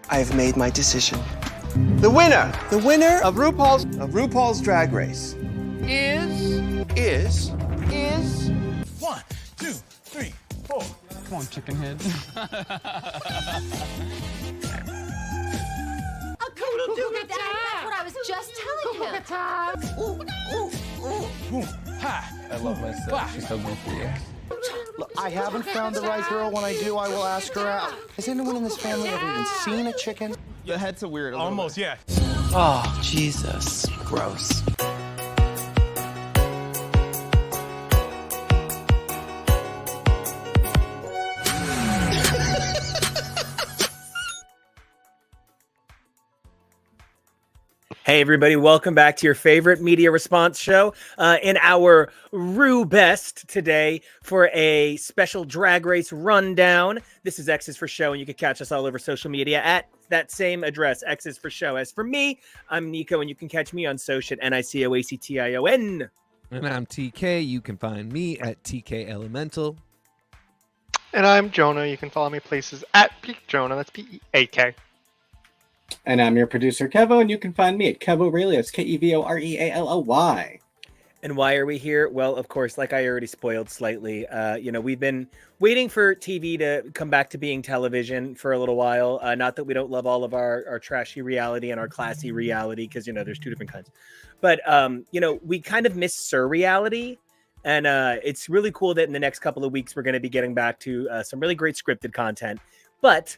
I've made my decision. The winner of RuPaul's Drag Race is 1, 2, 3, 4. Come on, chicken head. A coodle doo Dad. That's what I was just telling him. Hi. I love my set. She's so good for you. Look, I haven't found the right girl. When I do, I will ask her out. Has anyone in this family ever even seen a chicken? The head's a weird. Almost, yeah. Oh, Jesus. Gross. Hey, everybody. Welcome back to your favorite media response show in our Rue Best today for a special Drag Race rundown. This is X's for Show, and you can catch us all over social media at that same address, X's for Show. As for me, I'm Nico, and you can catch me on social at NICOACTION. And I'm TK. You can find me at TK Elemental. And I'm Jonah. You can follow me places at Peak Jonah. That's P-E-A-K. And I'm your producer, Kevo, and you can find me at Kevo Aurelius, Kevoreally. And why are we here? Well, of course, like I already spoiled slightly, we've been waiting for TV to come back to being television for a little while. Not that we don't love all of our trashy reality and our classy reality, because, there's two different kinds. But, we kind of miss surreality. And it's really cool that in the next couple of weeks, we're going to be getting back to some really great scripted content. But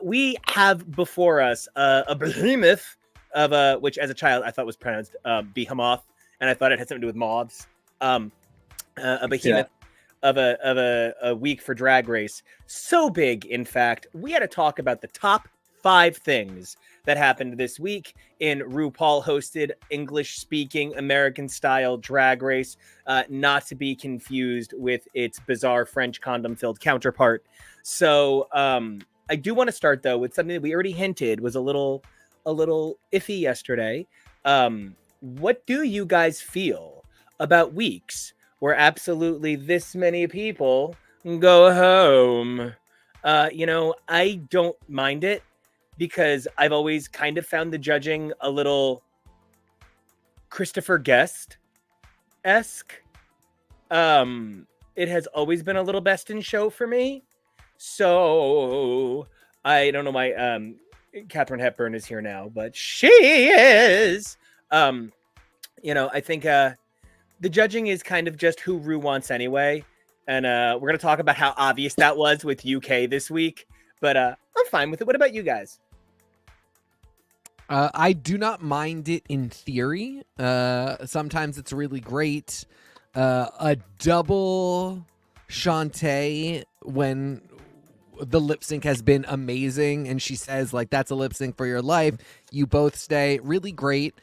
we have before us a behemoth of which as a child I thought was pronounced behemoth, and I thought it had something to do with moths. A behemoth of a week for Drag Race. So big, in fact, we had to talk about the top 5 things that happened this week in RuPaul hosted English-speaking American-style Drag Race, not to be confused with its bizarre French condom-filled counterpart. So I do want to start, though, with something that we already hinted was a little iffy yesterday. What do you guys feel about weeks where absolutely this many people go home? I don't mind it because I've always kind of found the judging a little Christopher Guest-esque. It has always been a little best in show for me. So I don't know why Katharine Hepburn is here now, but she is. I think the judging is kind of just who Rue wants anyway. And we're going to talk about how obvious that was with UK this week. But I'm fine with it. What about you guys? I do not mind it in theory. Sometimes it's really great. A double Shantae when the lip sync has been amazing and she says like that's a lip sync for your life, you both stay, really great.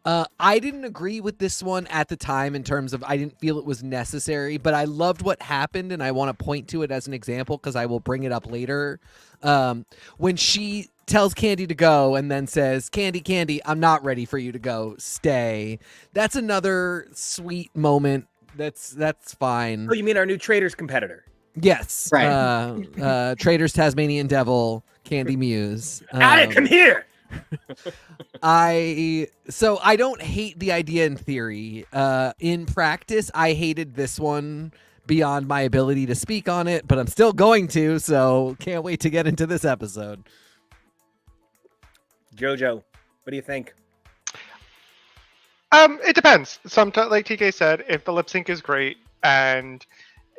I didn't agree with this one at the time in terms of I didn't feel it was necessary, but I loved what happened and I want to point to it as an example because I will bring it up later. When she tells Candy to go and then says, Candy, I'm not ready for you to go, stay. That's another sweet moment. That's fine. Oh, you mean our new Traders competitor? Yes. Right. Traders Tasmanian Devil, Candy Muse. Come here. I don't hate the idea in theory. In practice, I hated this one beyond my ability to speak on it, but I'm still going to, so can't wait to get into this episode. Jojo, what do you think? It depends. Sometimes, like TK said, if the lip sync is great and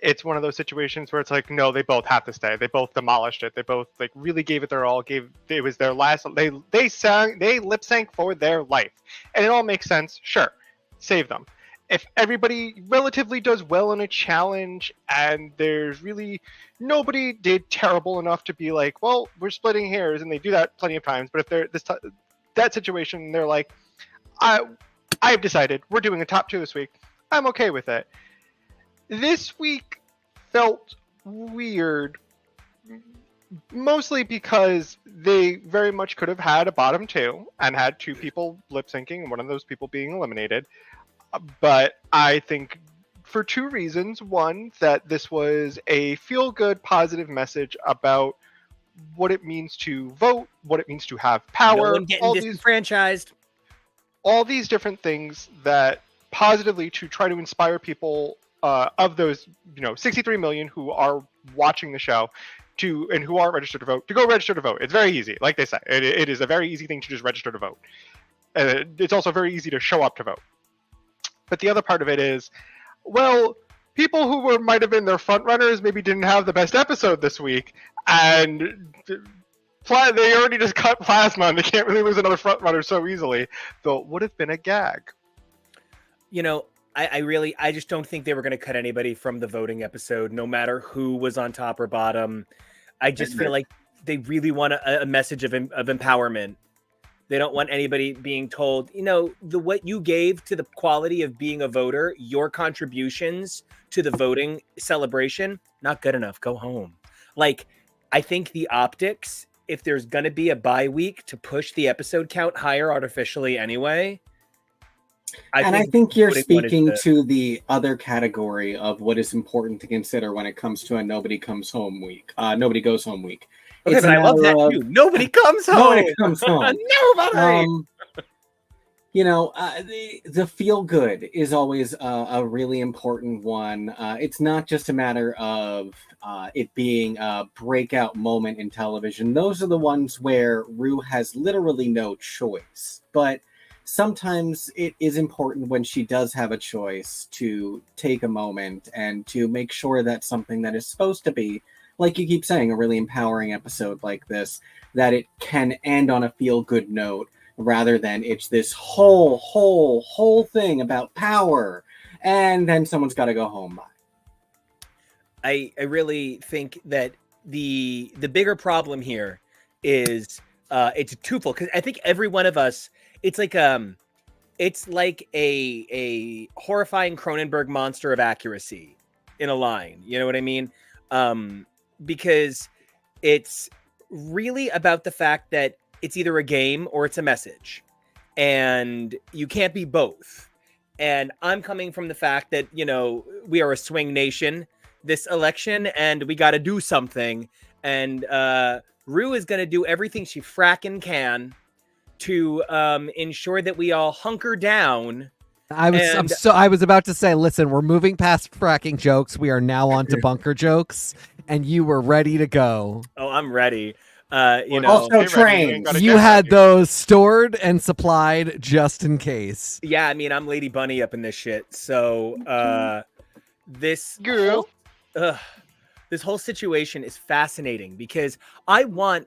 it's one of those situations where it's like, no, they both have to stay. They both demolished it. They both like really gave it their all. It was their last. They lip sync for their life, and it all makes sense. Sure, save them. If everybody relatively does well in a challenge, and there's really nobody did terrible enough to be like, well, we're splitting hairs, and they do that plenty of times. But if they're that situation, they're like, I've decided we're doing a top 2 this week. I'm okay with it. This week felt weird, mostly because they very much could have had a bottom 2 and had 2 people lip syncing and one of those people being eliminated. But I think for 2 reasons. One, that this was a feel-good, positive message about what it means to vote, what it means to have power. No one getting disenfranchised. All these different things that positively to try to inspire people of those 63 million who are watching the show and who are registered to vote, to go register to vote. It's very easy. Like they say, it is a very easy thing to just register to vote. It's also very easy to show up to vote. But the other part of it is, well, people who might have been their front runners maybe didn't have the best episode this week, and they already just cut Plasma, and they can't really lose another front runner so easily. Though it would have been a gag. I just don't think they were going to cut anybody from the voting episode, no matter who was on top or bottom. I just feel like they really want a message of empowerment. They don't want anybody being told, what you gave to the quality of being a voter, your contributions to the voting celebration, not good enough. Go home. Like, I think the optics, if there's going to be a bye week to push the episode count higher artificially anyway. I think you're speaking to the other category of what is important to consider when it comes to a nobody comes home week. Nobody goes home week. Okay, but I love that too. Nobody comes home. Nobody comes home. Nobody. The feel good is always a really important one. It's not just a matter of it being a breakout moment in television. Those are the ones where Rue has literally no choice. But sometimes it is important when she does have a choice to take a moment and to make sure that something that is supposed to be, like you keep saying, a really empowering episode like this, that it can end on a feel-good note rather than it's this whole thing about power and then someone's got to go home by. I really think that the bigger problem here is it's twofold, because I think every one of us, it's like a horrifying Cronenberg monster of accuracy in a line. You know what I mean? Because it's really about the fact that it's either a game or it's a message, and you can't be both. And I'm coming from the fact that, we are a swing nation this election and we got to do something. And Rue is going to do everything she fracking can to ensure that we all hunker down. I was about to say, listen, we're moving past fracking jokes. We are now on to bunker jokes, and you were ready to go. Oh, I'm ready. Also trained. You had those stored and supplied just in case. Yeah, I mean, I'm Lady Bunny up in this shit. So this whole situation is fascinating because I want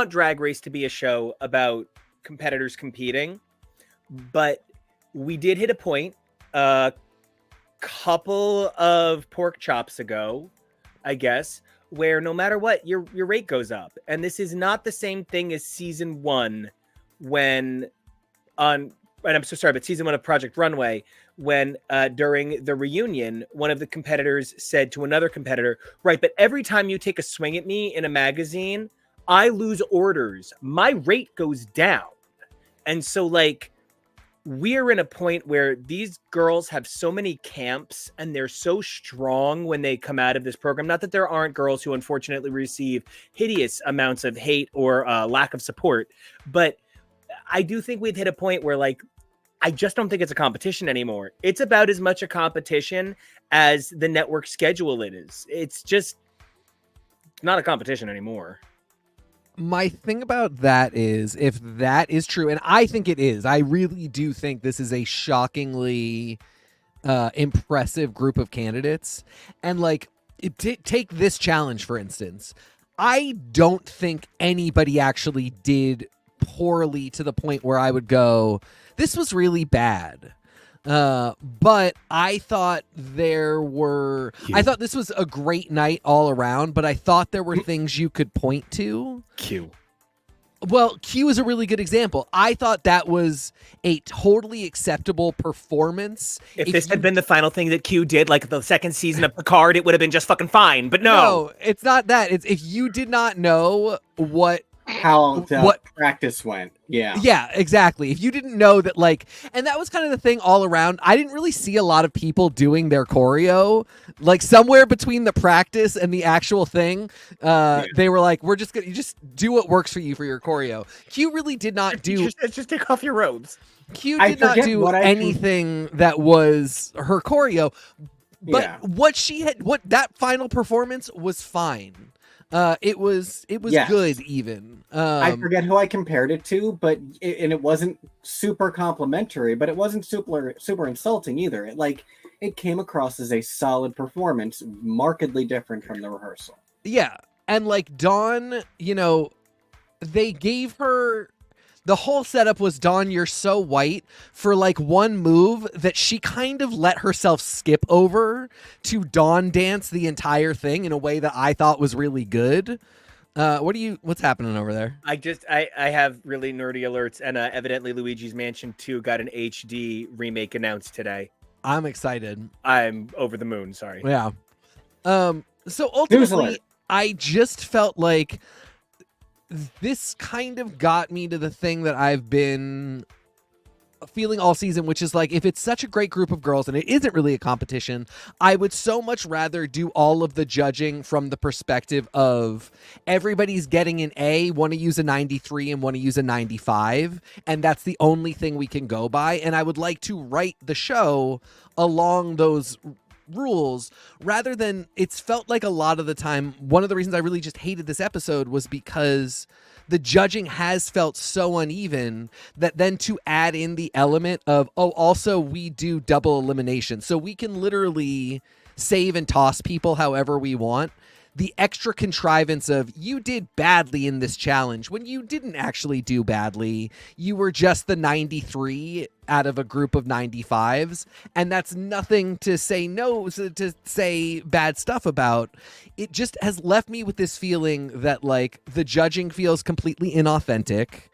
Drag Race to be a show about competitors competing, but we did hit a point a couple of pork chops ago, I guess, where no matter what, your rate goes up. And this is not the same thing as season 1 and I'm so sorry, but season 1 of Project Runway, when during the reunion, one of the competitors said to another competitor, right, but every time you take a swing at me in a magazine, I lose orders. My rate goes down. And so, we're in a point where these girls have so many camps and they're so strong when they come out of this program. Not that there aren't girls who unfortunately receive hideous amounts of hate or lack of support, but I do think we've hit a point where I just don't think it's a competition anymore. It's about as much a competition as the network schedule it is. It's just not a competition anymore. My thing about that is, if that is true, and I think it is, I really do think this is a shockingly impressive group of candidates. And like, take this challenge, for instance. I don't think anybody actually did poorly to the point where I would go, this was really bad. But I thought I thought this was a great night all around, but I thought there were things you could point to. Q. Well, Q is a really good example. I thought that was a totally acceptable performance. If this had been the final thing that Q did, like the second season of Picard, it would have been just fucking fine. But No, it's not that. It's if you did not know how the practice went. Yeah, exactly. If you didn't know that, like, and that was kind of the thing all around. I didn't really see a lot of people doing their choreo, like somewhere between the practice and the actual thing. They were like, "We're just gonna just do what works for you for your choreo." Q really did not do. Just take off your robes. Q did not do anything that was her choreo, but what that final performance was fine. It was good even. I forget who I compared it to, but it wasn't super complimentary, but it wasn't super insulting either. It came across as a solid performance, markedly different from the rehearsal. Yeah, and like Dawn, they gave her. The whole setup was, Dawn, you're so white, for like one move that she kind of let herself skip over to Dawn dance the entire thing in a way that I thought was really good. What's happening over there? I have really nerdy alerts, and evidently Luigi's Mansion 2 got an HD remake announced today. I'm excited. I'm over the moon, sorry. Yeah. So ultimately, I just felt like this kind of got me to the thing that I've been feeling all season, which is like, if it's such a great group of girls and it isn't really a competition, I would so much rather do all of the judging from the perspective of everybody's getting an A, want to use a 93 and want to use a 95, and that's the only thing we can go by. And I would like to write the show along those rules, rather than, it's felt like a lot of the time, one of the reasons I really just hated this episode was because the judging has felt so uneven that then to add in the element of, also we do double elimination, so we can literally save and toss people however we want. The extra contrivance of, you did badly in this challenge when you didn't actually do badly. You were just the 93 out of a group of 95s. And that's nothing to say to say bad stuff about. It just has left me with this feeling that like the judging feels completely inauthentic.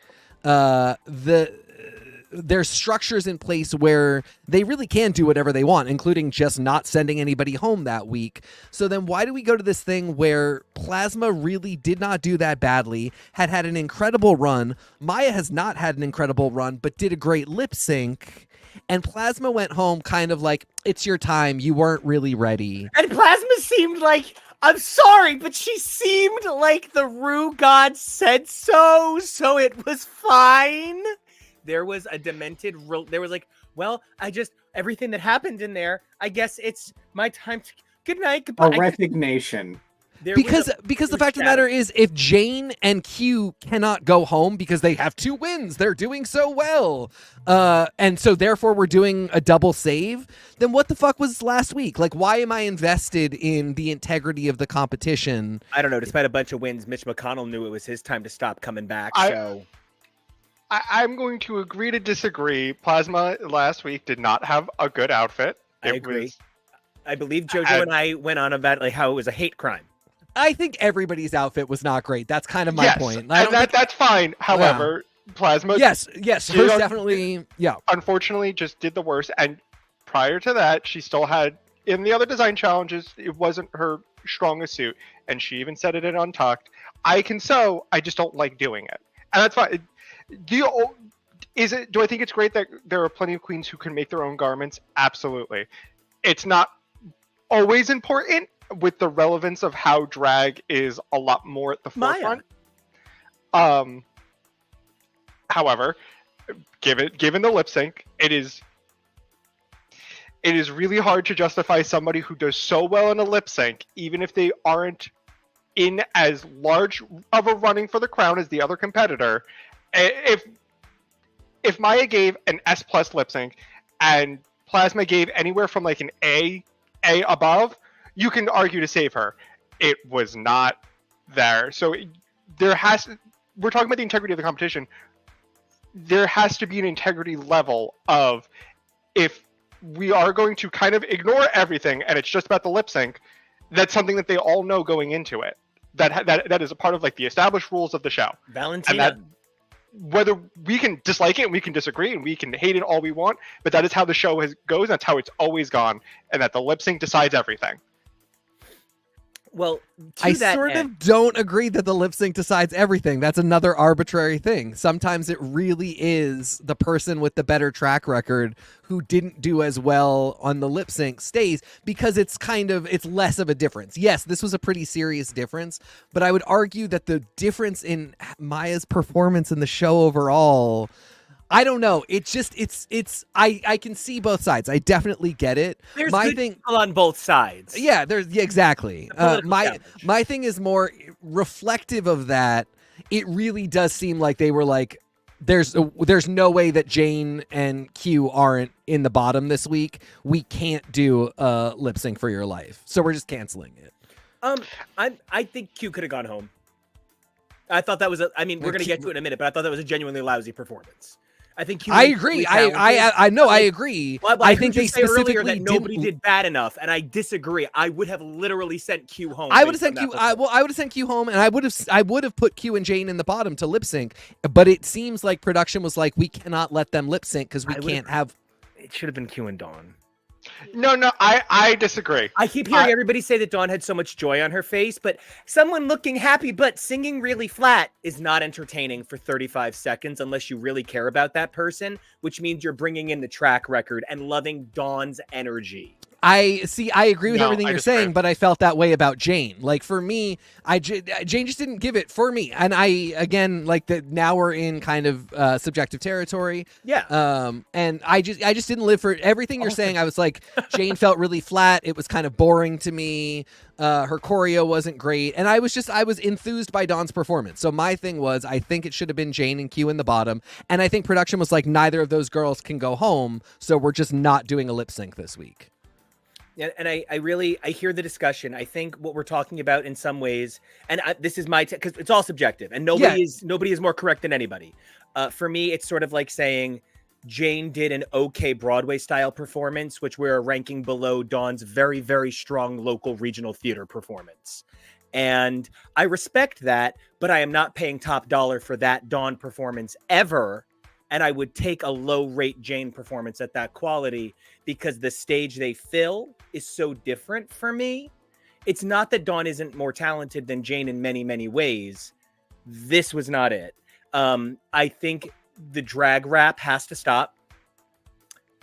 There's structures in place where they really can do whatever they want, including just not sending anybody home that week. So then why do we go to this thing where Plasma really did not do that badly, had an incredible run, Maya has not had an incredible run, but did a great lip sync, and Plasma went home kind of like, it's your time, you weren't really ready. And Plasma seemed like, I'm sorry, but she seemed like the Rue God said so it was fine. There was a demented, there was like, well, everything that happened in there, I guess it's my time to, good night, goodbye. A resignation. Because the fact of the matter is, if Jane and Q cannot go home because they have 2 wins, they're doing so well, and so therefore we're doing a double save, then what the fuck was last week? Like, why am I invested in the integrity of the competition? I don't know, despite a bunch of wins, Mitch McConnell knew it was his time to stop coming back, so... I'm going to agree to disagree. Plasma last week did not have a good outfit. I agree. I believe JoJo and I went on about like how it was a hate crime. I think everybody's outfit was not great. That's kind of my point. That's fine. However, Plasma... Yes, hers definitely... Yeah. Unfortunately, just did the worst. And prior to that, she still had... In the other design challenges, it wasn't her strongest suit. And she even said it in Untucked. I can sew, I just don't like doing it. And that's fine. Do I think it's great that there are plenty of queens who can make their own garments? Absolutely. It's not always important with the relevance of how drag is a lot more at the forefront. However, given the lip sync, it is really hard to justify somebody who does so well in a lip sync, even if they aren't in as large of a running for the crown as the other competitor. If Maya gave an S+ lip sync and Plasma gave anywhere from like an A above, you can argue to save her. It was not there. So we're talking about the integrity of the competition. There has to be an integrity level of, if we are going to kind of ignore everything and it's just about the lip sync, that's something that they all know going into it. That is a part of like the established rules of the show. Valentina. And that, whether we can dislike it and we can disagree and we can hate it all we want, but that is how the show goes. That's how it's always gone, and that the lip sync decides everything. Well, I sort of don't agree that the lip sync decides everything. That's another arbitrary thing. Sometimes it really is the person with the better track record who didn't do as well on the lip sync stays, because it's less of a difference. Yes, this was a pretty serious difference, but I would argue that the difference in Maya's performance in the show overall, I don't know. It's just I can see both sides. I definitely get it. There's good people on both sides. Yeah, exactly. My thing is more reflective of that. It really does seem like they were like, there's no way that Jane and Q aren't in the bottom this week. We can't do a lip sync for your life, so we're just canceling it. I think Q could have gone home. I thought that was we're going to get to it in a minute, but I thought that was a genuinely lousy performance. I think Q. I agree. I know. I agree. Well, I think they specifically earlier that nobody did bad enough, and I disagree. I would have literally sent Q home. I would have sent Q. I would have sent Q home, and I would have put Q and Jane in the bottom to lip sync. But it seems like production was like, we cannot let them lip sync because we can't have. It should have been Q and Dawn. No, I disagree. I keep hearing everybody say that Dawn had so much joy on her face, but someone looking happy but singing really flat is not entertaining for 35 seconds unless you really care about that person, which means you're bringing in the track record and loving Dawn's energy. I agree with everything you're saying, but I felt that way about Jane. Like, for me, Jane just didn't give it for me. And again, like, that now we're in kind of subjective territory. Yeah. And I just didn't live for everything you're saying. I was like, Jane felt really flat. It was kind of boring to me. Her choreo wasn't great. And I was enthused by Dawn's performance. So my thing was, I think it should have been Jane and Q in the bottom. And I think production was like, neither of those girls can go home. So we're just not doing a lip sync this week. Yeah, and I hear the discussion. I think what we're talking about in some ways, and this is my because it's all subjective, and nobody is more correct than anybody. For me, it's sort of like saying Jane did an okay Broadway style performance, which we're ranking below Dawn's very, very strong local regional theater performance. And I respect that, but I am not paying top dollar for that Dawn performance ever. And I would take a low rate Jane performance at that quality because the stage they fill is so different for me. It's not that Dawn isn't more talented than Jane in many, many ways. This was not it. I think the drag rap has to stop.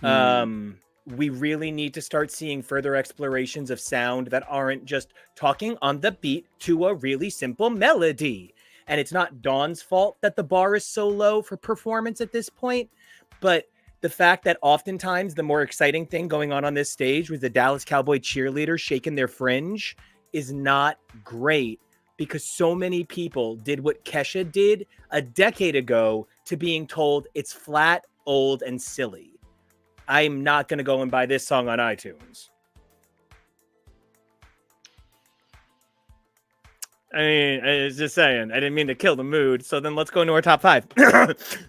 We really need to start seeing further explorations of sound that aren't just talking on the beat to a really simple melody. And it's not Dawn's fault that the bar is so low for performance at this point, but the fact that oftentimes the more exciting thing going on this stage with the Dallas Cowboy cheerleaders shaking their fringe is not great, because so many people did what Kesha did a decade ago to being told it's flat, old, and silly. I'm not going to go and buy this song on iTunes. I mean, I was just saying, I didn't mean to kill the mood. So then let's go into our top five.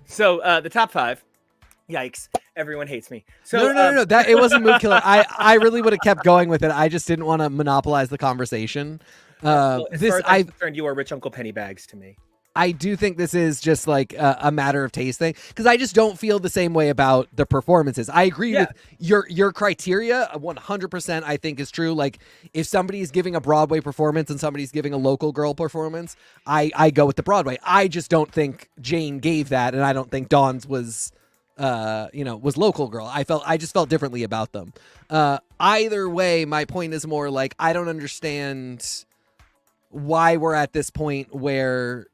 So the top five, yikes, everyone hates me. So no. That it wasn't mood killer. I really would have kept going with it. I just didn't want to monopolize the conversation. As far as I'm concerned, you are rich Uncle Pennybags to me. I do think this is just like a matter of taste thing, because I just don't feel the same way about the performances. I agree with your criteria 100%. I think is true. Like, if somebody's giving a Broadway performance and somebody's giving a local girl performance, I go with the Broadway. I just don't think Jane gave that, and I don't think Dawn's was local girl. I just felt differently about them. Either way, my point is more like, I don't understand why we're at this point where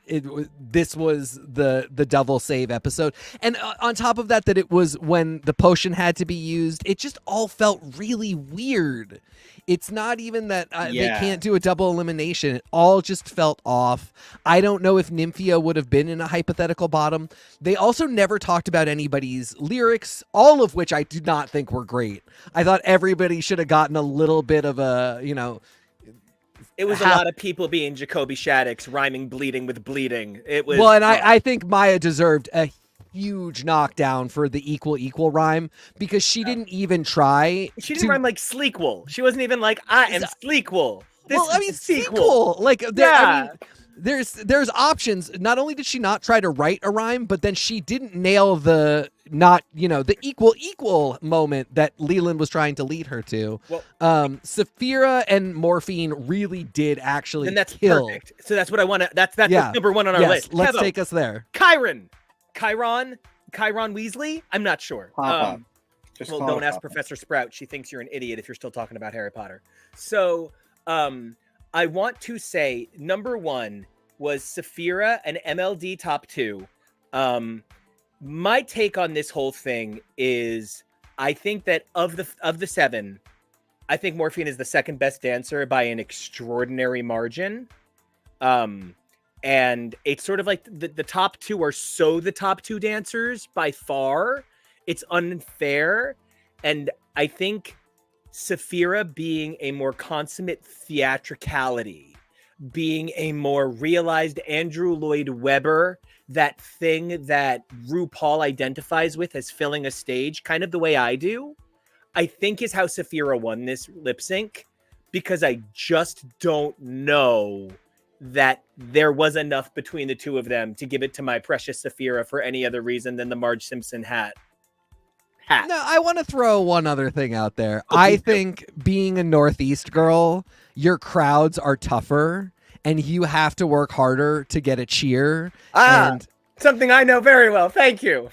this was the double save episode, and on top of that, that it was when the potion had to be used. It just all felt really weird. It's not even that they can't do a double elimination. It all just felt off. I don't know if Nymphia would have been in a hypothetical bottom. They also never talked about anybody's lyrics, all of which I do not think were great. I thought everybody should have gotten a little bit of a, It was a lot of people being Jacoby Shaddix, rhyming bleeding with bleeding. It was I think Maya deserved a huge knockdown for the equal rhyme because she didn't even try. She didn't rhyme like Sleekwool. She wasn't even like, I am Sleekwool. Sequel. Like, there's options. Not only did she not try to write a rhyme, but then she didn't nail the equal moment that Leland was trying to lead her to. Well, Saphira and Morphine really did actually and that's kill. perfect. So that's what I want to. That's number one on our list. Let's Kevo, take us there. Chiron Weasley. I'm not sure. Don't ask Professor Sprout. She thinks you're an idiot if you're still talking about Harry Potter. So, I want to say number one was Saphira and MLD top two. My take on this whole thing is I think that of the seven, I think Morphine is the second best dancer by an extraordinary margin. And it's sort of like the top two are the top two dancers by far. It's unfair. And I think Saphira being a more consummate theatricality, being a more realized Andrew Lloyd Webber, that thing that RuPaul identifies with as filling a stage, kind of the way I do, I think is how Saphira won this lip sync, because I just don't know that there was enough between the two of them to give it to my precious Saphira for any other reason than the Marge Simpson hat. No, I want to throw one other thing out there. I think being a Northeast girl, your crowds are tougher and you have to work harder to get a cheer. And something I know very well. Thank you.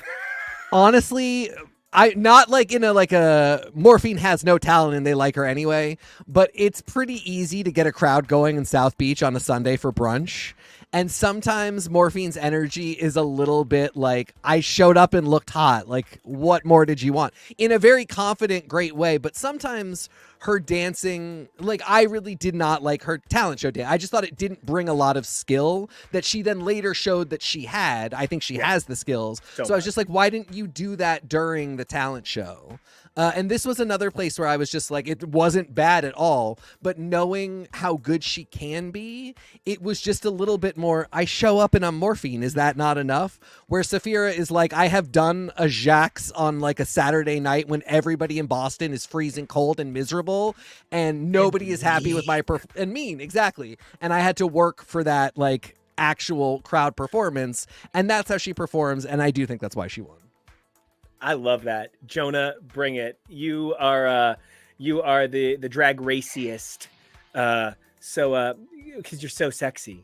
Honestly, I not like in a Morphine has no talent and they like her anyway, but it's pretty easy to get a crowd going in South Beach on a Sunday for brunch. And sometimes Morphine's energy is a little bit like, I showed up and looked hot. Like, what more did you want? In a very confident, great way. But sometimes her dancing, like, I really did not like her talent show dance. I just thought it didn't bring a lot of skill that she then later showed that she had. I think she has the skills. So I was just like, why didn't you do that during the talent show? And this was another place where I was just like, it wasn't bad at all, but knowing how good she can be, it was just a little bit more, I show up and I'm Morphine. Is that not enough? Where Saphira is like, I have done a Jax on like a Saturday night when everybody in Boston is freezing cold and miserable and nobody is happy with my and mean. Exactly. And I had to work for that like actual crowd performance. And that's how she performs. And I do think that's why she won. I love that. Jonah, bring it. You are the drag raciest. Because you're so sexy.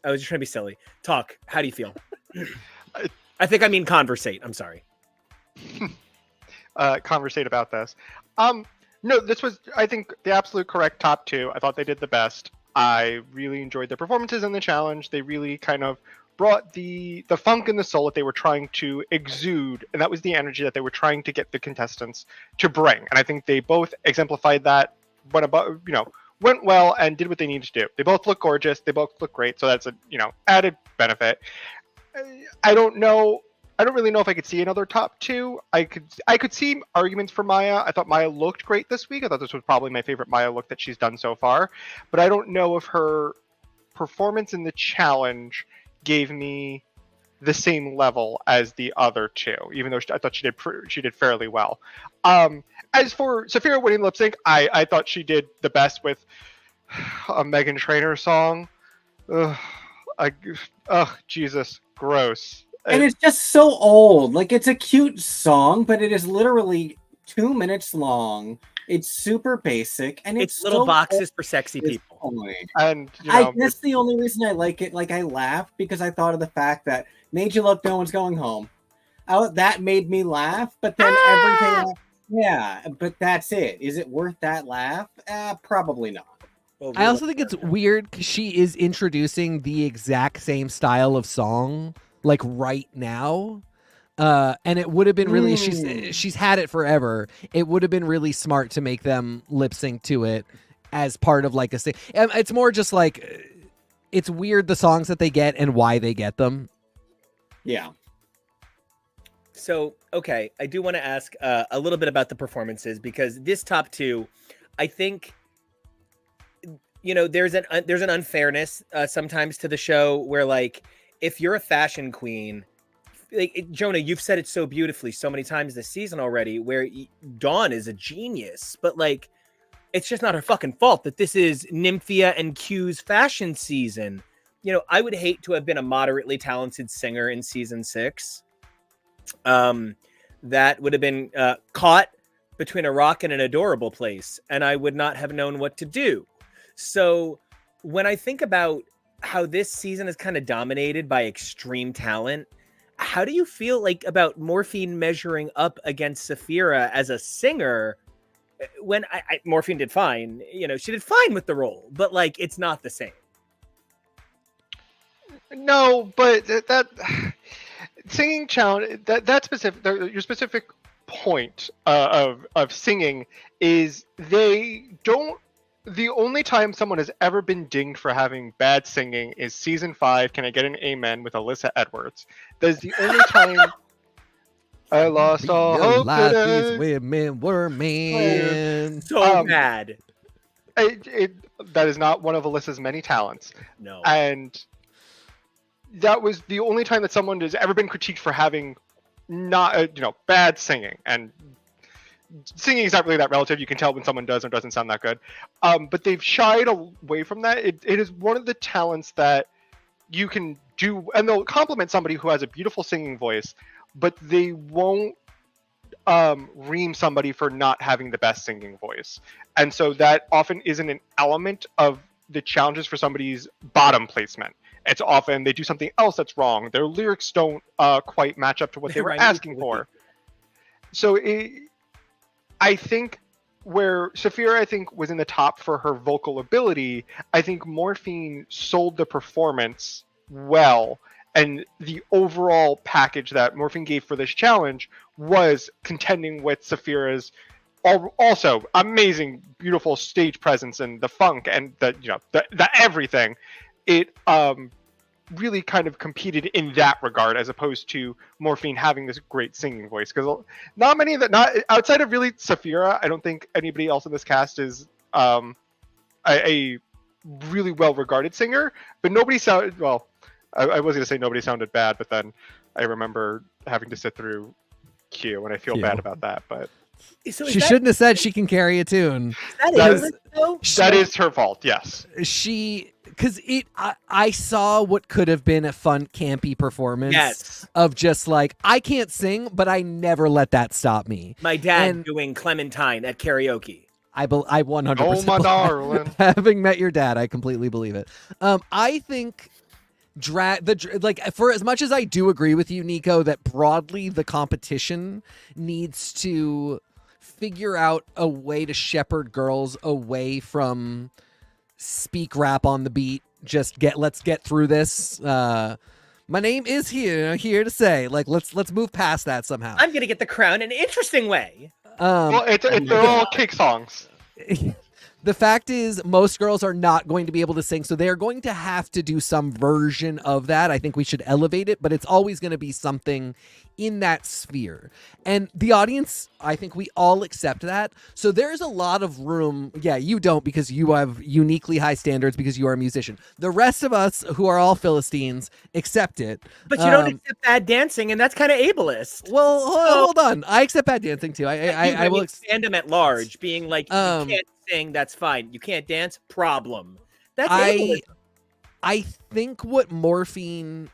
I was just trying to be silly. Talk. How do you feel? I think I mean conversate. I'm sorry. Conversate about this. No, this was, I think, the absolute correct top two. I thought they did the best. I really enjoyed their performances in the challenge. They really kind of brought the funk and the soul that they were trying to exude, and that was the energy that they were trying to get the contestants to bring. And I think they both exemplified that, went well and did what they needed to do. They both look gorgeous. They both look great. So that's a added benefit. I don't really know if I could see another top two. I could see arguments for Maya. I thought Maya looked great this week. I thought this was probably my favorite Maya look that she's done so far. But I don't know if her performance in the challenge gave me the same level as the other two, even though I thought she did fairly well. As for Saphira winning lip sync, I thought she did the best with a Meghan Trainor song. Jesus, gross. And it's just so old. Like, it's a cute song, but it is literally 2 minutes long. It's super basic, and it's little so boxes for sexy people. And I guess the only reason I like it, like I laughed because I thought of the fact that made you look, no one's going home. That made me laugh, but then everything else, yeah, but that's it. Is it worth that laugh? Probably not. I also think it's weird because she is introducing the exact same style of song like right now. And it would have been really she's had it forever. It would have been really smart to make them lip sync to it as part of like a thing. It's more just like it's weird the songs that they get and why they get them. Yeah. So, okay, I do want to ask a little bit about the performances because this top two, I think, you know, there's an unfairness sometimes to the show where, like, if you're a fashion queen, like Jonah, you've said it so beautifully so many times this season already, where Dawn is a genius, but like, it's just not her fucking fault that this is Nymphia and Q's fashion season. You know, I would hate to have been a moderately talented singer in season 6. That would have been caught between a rock and an adorable place, and I would not have known what to do. So when I think about how this season is kind of dominated by extreme talent, how do you feel like about Morphine measuring up against Saphira as a singer when Morphine did fine? You know, she did fine with the role, but like, it's not the same. No, but that singing challenge, that specific, your specific point of singing is they don't. The only time someone has ever been dinged for having bad singing is season 5. Can I get an amen with Alyssa Edwards? That's the only time. I lost all hope today. These women were men. So bad. That is not one of Alyssa's many talents. No. And that was the only time that someone has ever been critiqued for having not, bad singing. And singing is not really that relative. You can tell when someone does or doesn't sound that good. But they've shied away from that. It is one of the talents that you can do, and they'll compliment somebody who has a beautiful singing voice, but they won't ream somebody for not having the best singing voice. And so that often isn't an element of the challenges for somebody's bottom placement. It's often they do something else that's wrong. Their lyrics don't quite match up to what they were asking for. So I think where Saphira, was in the top for her vocal ability, I think Morphine sold the performance well, and the overall package that Morphine gave for this challenge was contending with Saphira's also amazing, beautiful stage presence and the funk and the everything. It really kind of competed in that regard, as opposed to Morphine having this great singing voice. Because not outside of really Saphira, I don't think anybody else in this cast is a really well-regarded singer. But nobody sounded well. I was going to say nobody sounded bad, but then I remember having to sit through Q, and I feel bad about that. But so she shouldn't have said she can carry a tune. That is her fault. Yes, because I saw what could have been a fun, campy performance of just like, I can't sing, but I never let that stop me. My dad doing Clementine at karaoke. I 100%. Oh, my darling. Having met your dad, I completely believe it. I think for as much as I do agree with you, Nico, that broadly the competition needs to figure out a way to shepherd girls away from speak rap on the beat. Let's get through this. My name is here to say, like, let's move past that somehow. I'm gonna get the crown in an interesting way. They're all cake songs. The fact is, most girls are not going to be able to sing, so they're going to have to do some version of that. I think we should elevate it, but it's always going to be something in that sphere. And the audience, I think we all accept that. So there's a lot of room. Yeah, you don't, because you have uniquely high standards because you are a musician. The rest of us, who are all Philistines, accept it. But you don't accept bad dancing, and that's kind of ableist. Well, hold on. I accept bad dancing, too. I will expand them at large, being like, you can't sing, that's fine. You can't dance, problem. That's ableism. I think what Morphine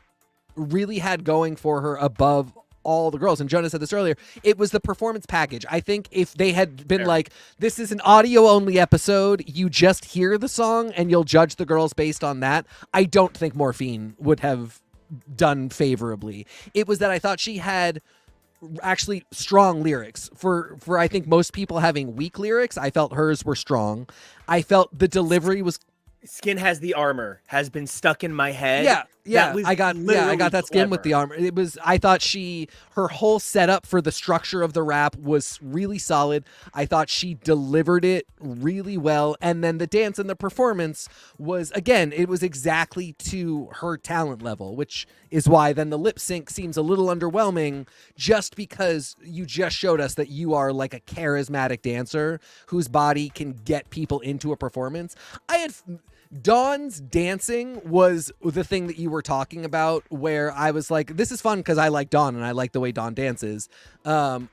really had going for her above all the girls, and Jonah said this earlier, it was the performance package. I think if they had been like, this is an audio only episode, you just hear the song and you'll judge the girls based on that, I don't think Morphine would have done favorably. It was that I thought she had actually strong lyrics. For I think most people having weak lyrics, I felt hers were strong. I felt the delivery was Skin has the armor has been stuck in my head. Yeah, was I got literally that skin with clever. the armor. It was, I thought her whole setup for the structure of the rap was really solid. I thought she delivered it really well, and then the dance and the performance was, again, it was exactly to her talent level, which is why then the lip sync seems a little underwhelming, just because you just showed us that you are like a charismatic dancer whose body can get people into a performance. Dawn's dancing was the thing that you were talking about, where I was like, this is fun because I like Dawn and I like the way Dawn dances. But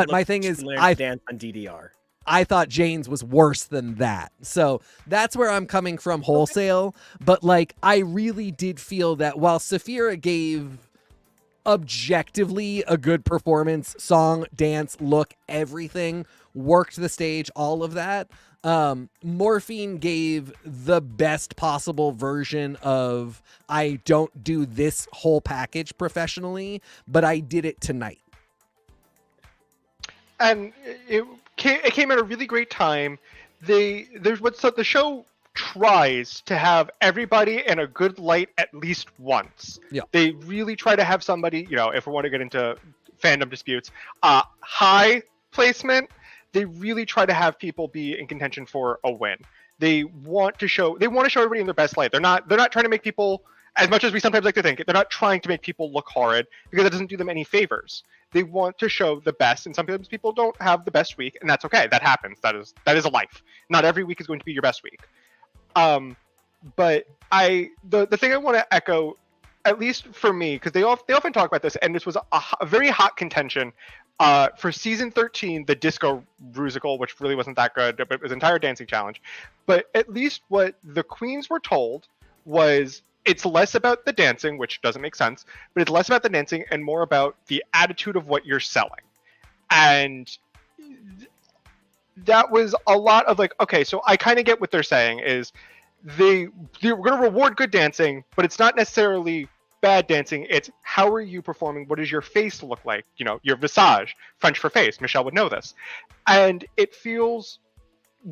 my thing is, I dance on DDR. I thought Jane's was worse than that. So that's where I'm coming from wholesale. But like, I really did feel that while Saphira gave objectively a good performance, song, dance, look, everything, worked the stage, all of that, Morphine gave the best possible version of, I don't do this whole package professionally, but I did it tonight. And it came at a really great time. The show tries to have everybody in a good light at least once. Yeah. They really try to have somebody, if we want to get into fandom disputes, high placement. They really try to have people be in contention for a win. They want to show everybody in their best light. They're not trying to make people, as much as we sometimes like to think, they're not trying to make people look horrid, because it doesn't do them any favors. They want to show the best, and sometimes people don't have the best week, and that's okay. That happens. That is a life. Not every week is going to be your best week. But the thing I want to echo, at least for me, because they often talk about this, and this was a very hot contention for season 13, the disco rusical, which really wasn't that good, but it was an entire dancing challenge. But at least what the queens were told was, it's less about the dancing, which doesn't make sense, but it's less about the dancing and more about the attitude of what you're selling. And that was a lot of like, okay, so I kind of get what they're saying is they're going to reward good dancing, but it's not necessarily bad dancing. It's how are you performing? What does your face look like? Your visage, French for face. Michelle would know this. And it feels,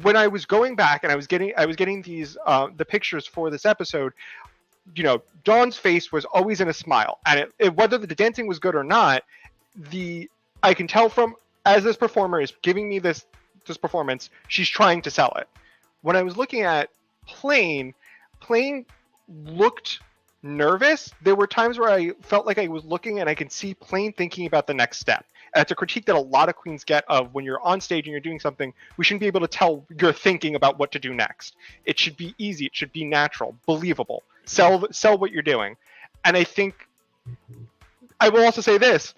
when I was going back and I was getting these the pictures for this episode, Dawn's face was always in a smile, and whether the dancing was good or not, I can tell from, as this performer is giving me this performance, she's trying to sell it. When I was looking at Plain looked nervous. There were times where I felt like I was looking and I could see Plain thinking about the next step. And it's a critique that a lot of queens get of, when you're on stage and you're doing something, we shouldn't be able to tell you're thinking about what to do next. It should be easy. It should be natural, believable. Sell what you're doing. And I think, I will also say this,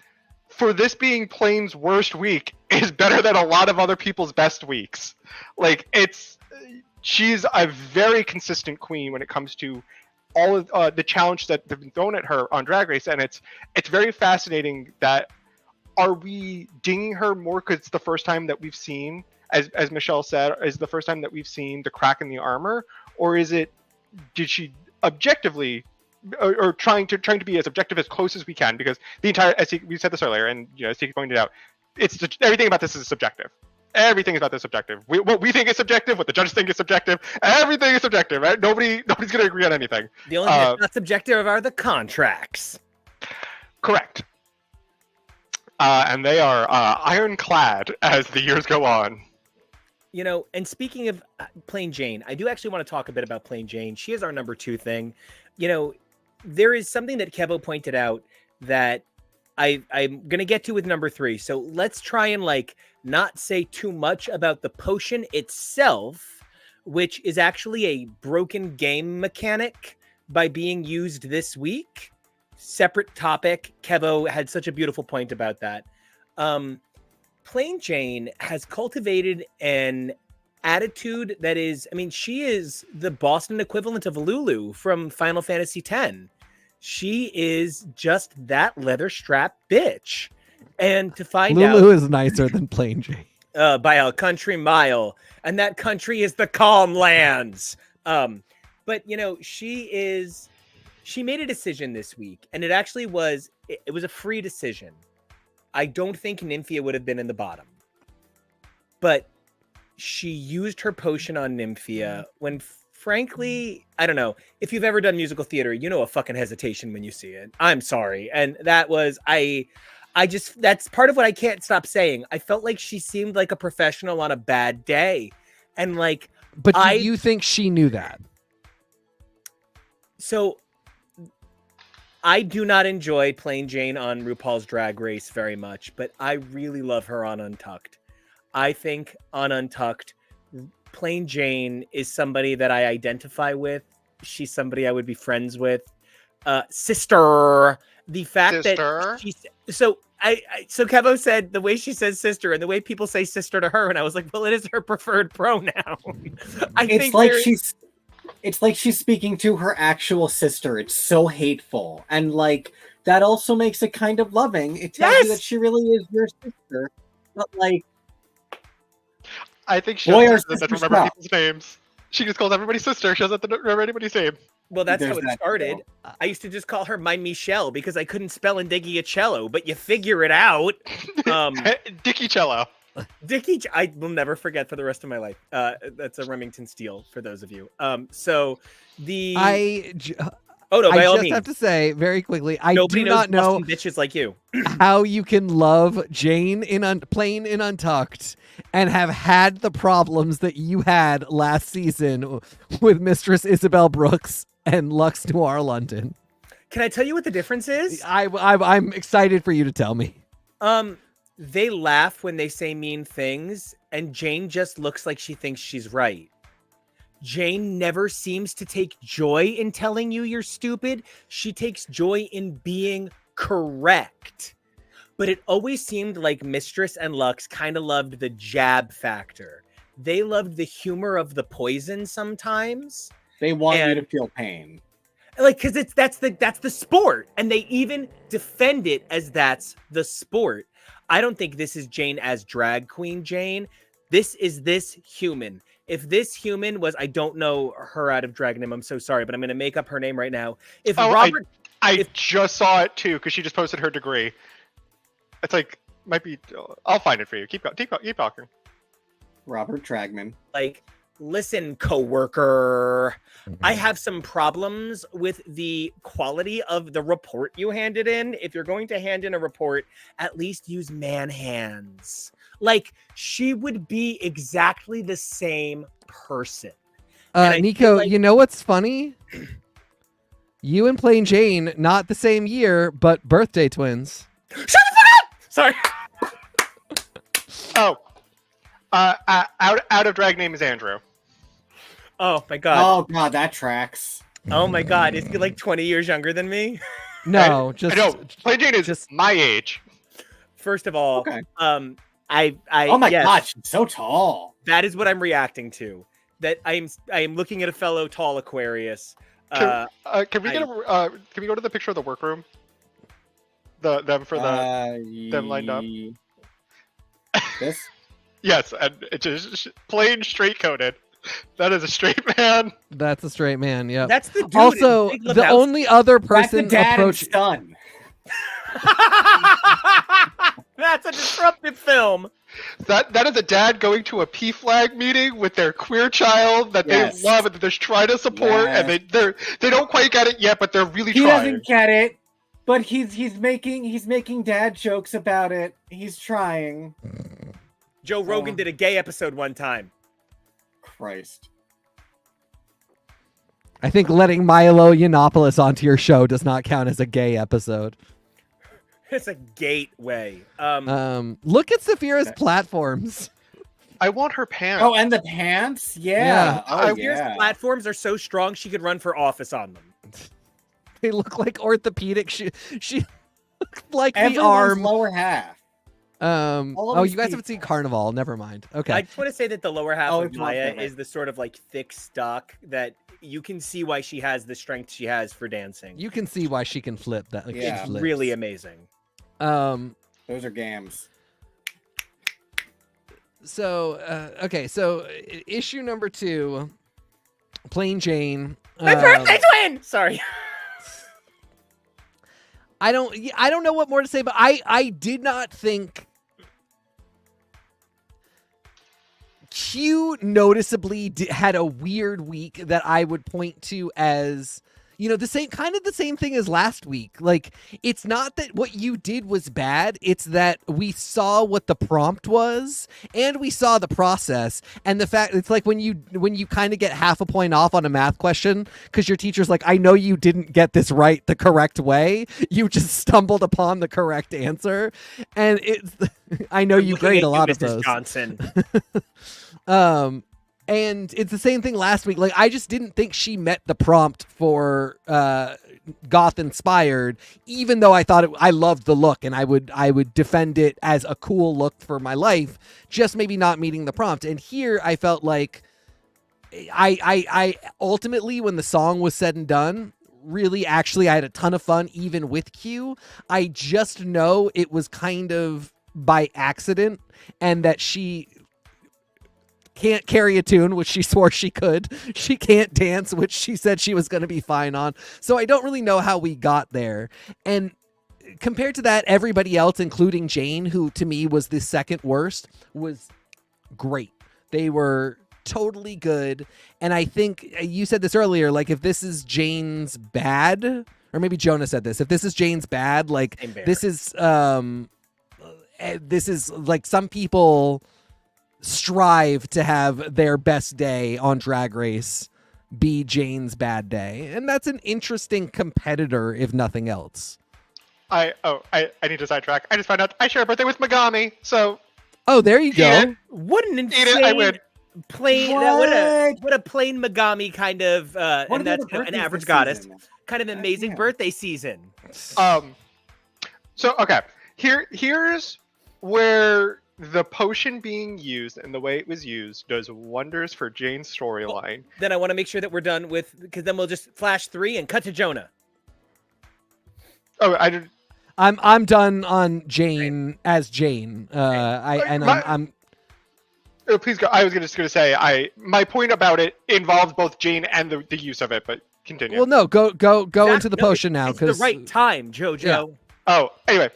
for this being Plain's worst week is better than a lot of other people's best weeks. Like, she's a very consistent queen when it comes to all of the challenge that have been thrown at her on Drag Race, and it's very fascinating that, are we dinging her more because it's the first time that we've seen, as Michelle said, is the first time that we've seen the crack in the armor, or is it, did she objectively, or trying to be as objective as close as we can, because the entire, we said this earlier, and as Tiki pointed out, everything about this is subjective. Everything is about this subjective. What we think is subjective, what the judges think is subjective, everything is subjective, right? Nobody's going to agree on anything. The only thing that's not subjective are the contracts. Correct. And they are ironclad as the years go on. And speaking of Plain Jane, I do actually want to talk a bit about Plain Jane. She is our number 2 thing. There is something that Kevo pointed out that I'm going to get to with number 3. So let's try and not say too much about the potion itself, which is actually a broken game mechanic by being used this week. Separate topic. Kevo had such a beautiful point about that. Plain Jane has cultivated an attitude that is, she is the Boston equivalent of Lulu from Final Fantasy X. She is just that leather strap bitch. And to find Lulu is nicer than Plain Jane. By a country mile. And that country is the Calm Lands. But, she made a decision this week, and it actually was, it was a free decision. I don't think Nymphia would have been in the bottom. But she used her potion on Nymphia when, frankly, I don't know. If you've ever done musical theater, you know a fucking hesitation when you see it. I'm sorry. And that was, I just, that's part of what I can't stop saying. I felt like she seemed like a professional on a bad day. And like, But do you think she knew that? So I do not enjoy Plain Jane on RuPaul's Drag Race very much, but I really love her on Untucked. I think on Untucked, Plain Jane is somebody that I identify with. She's somebody I would be friends with. Sister. The fact that she's so Kevo said the way she says sister and the way people say sister to her, and I was like, well, it is her preferred pronoun. It's like she's speaking to her actual sister. It's so hateful. And like that also makes it kind of loving. It tells you that she really is your sister. But like I think she doesn't remember people's names. She just calls everybody sister. She doesn't remember anybody's name. Well, that's how it started. I used to just call her my Michelle because I couldn't spell Indiggiacello, but you figure it out. Dickicello. Dickie, I will never forget for the rest of my life. That's a Remington Steel for those of you. So the I just have to say very quickly, Nobody do not know bitches like you how you can love Jane in Plain in Untucked and have had the problems that you had last season with Mistress Isabel Brooks and Lux Noir London. Can I tell you what the difference is? I'm excited for you to tell me. They laugh when they say mean things, and Jane just looks like she thinks she's right. Jane never seems to take joy in telling you you're stupid. She takes joy in being correct. But it always seemed like Mistress and Lux kind of loved the jab factor. They loved the humor of the poison sometimes. They want you to feel pain. Like, because that's the sport. And they even defend it as that's the sport. I don't think this is Jane as drag queen Jane. This is this human. If this human was, I don't know her out of Dragonum, I'm so sorry, but I'm going to make up her name right now. I just saw it too, because she just posted her degree. It's like, might be, I'll find it for you. Keep talking. Robert Dragman. Like, listen, coworker, I have some problems with the quality of the report you handed in. If you're going to hand in a report, at least use man hands. Like, she would be exactly the same person. Nico, you know what's funny? You and Plain Jane, not the same year, but birthday twins. Shut the fuck up! Sorry. Out of drag name is Andrew. Oh my god. Oh god, that tracks. Oh my god, is he like 20 years younger than me? No, Plain Jane is just my age. First of all, okay. Oh my god, she's so tall. That is what I'm reacting to. That I am looking at a fellow tall Aquarius. Can we go to the picture of the workroom? Them lined up. This? Yes, and it's just plain straight coated. That is a straight man. That's a straight man. Yeah. That's the dude. Also, the only other person approaching. Son. That's a disruptive film. That is a dad going to a PFLAG meeting with their queer child that they love and that they're trying to support, and they don't quite get it yet, but they're really trying. He doesn't get it, but he's making dad jokes about it. He's trying. Joe Rogan did a gay episode one time. Christ. I think letting Milo Yiannopoulos onto your show does not count as a gay episode. It's a gateway. Look at Saphira's platforms. I want her pants. Oh, and the pants? Yeah. Saphira's platforms are so strong she could run for office on them. They look like orthopedic. She looks like Everyone's the arm. lower half. You guys haven't seen Carnival. Never mind. Okay. I just want to say that the lower half of Maya is the sort of like thick stock that you can see why she has the strength she has for dancing. You can see why she can flip that. Like, it's really amazing. Those are gams. So, okay. So issue number 2, Plain Jane. My birthday twin! Sorry. I don't know what more to say, but I did not think Q noticeably had a weird week that I would point to as, the same thing as last week. Like, it's not that what you did was bad. It's that we saw what the prompt was and we saw the process, and the fact it's like when you kind of get half a point off on a math question because your teacher's like, I know you didn't get this right the correct way. You just stumbled upon the correct answer. And it's, I know you grade a lot of those. Johnson. And it's the same thing last week. Like, I just didn't think she met the prompt for goth inspired, even though I thought I loved the look and I would defend it as a cool look for my life, just maybe not meeting the prompt. And here I felt like I ultimately, when the song was said and done, really actually I had a ton of fun even with Q. I just know it was kind of by accident, and that she can't carry a tune, which she swore she could. She can't dance, which she said she was going to be fine on. So I don't really know how we got there. And compared to that, everybody else, including Jane, who to me was the second worst, was great. They were totally good. And I think you said this earlier, like, if this is Jane's bad, or maybe Jonah said this, if this is Jane's bad, like, this is like, some people strive to have their best day on Drag Race be Jane's bad day, and that's an interesting competitor, if nothing else. I need to sidetrack. I just found out I share a birthday with Megami, so there you go. What an Eat it, I insane win. plain what a plain Megami kind of and that's an average goddess kind of amazing birthday season. So okay, here's where the potion being used and the way it was used does wonders for Jane's storyline. Then I want to make sure that we're done with, because then we'll just flash 3 and cut to Jonah. Oh, I did. I'm done on Jane as Jane. I'm. Oh, please go. I was just going to say, my point about it involves both Jane and the use of it, but continue. Well, no, go into the potion now, because the right time, JoJo. Yeah. Oh, anyway,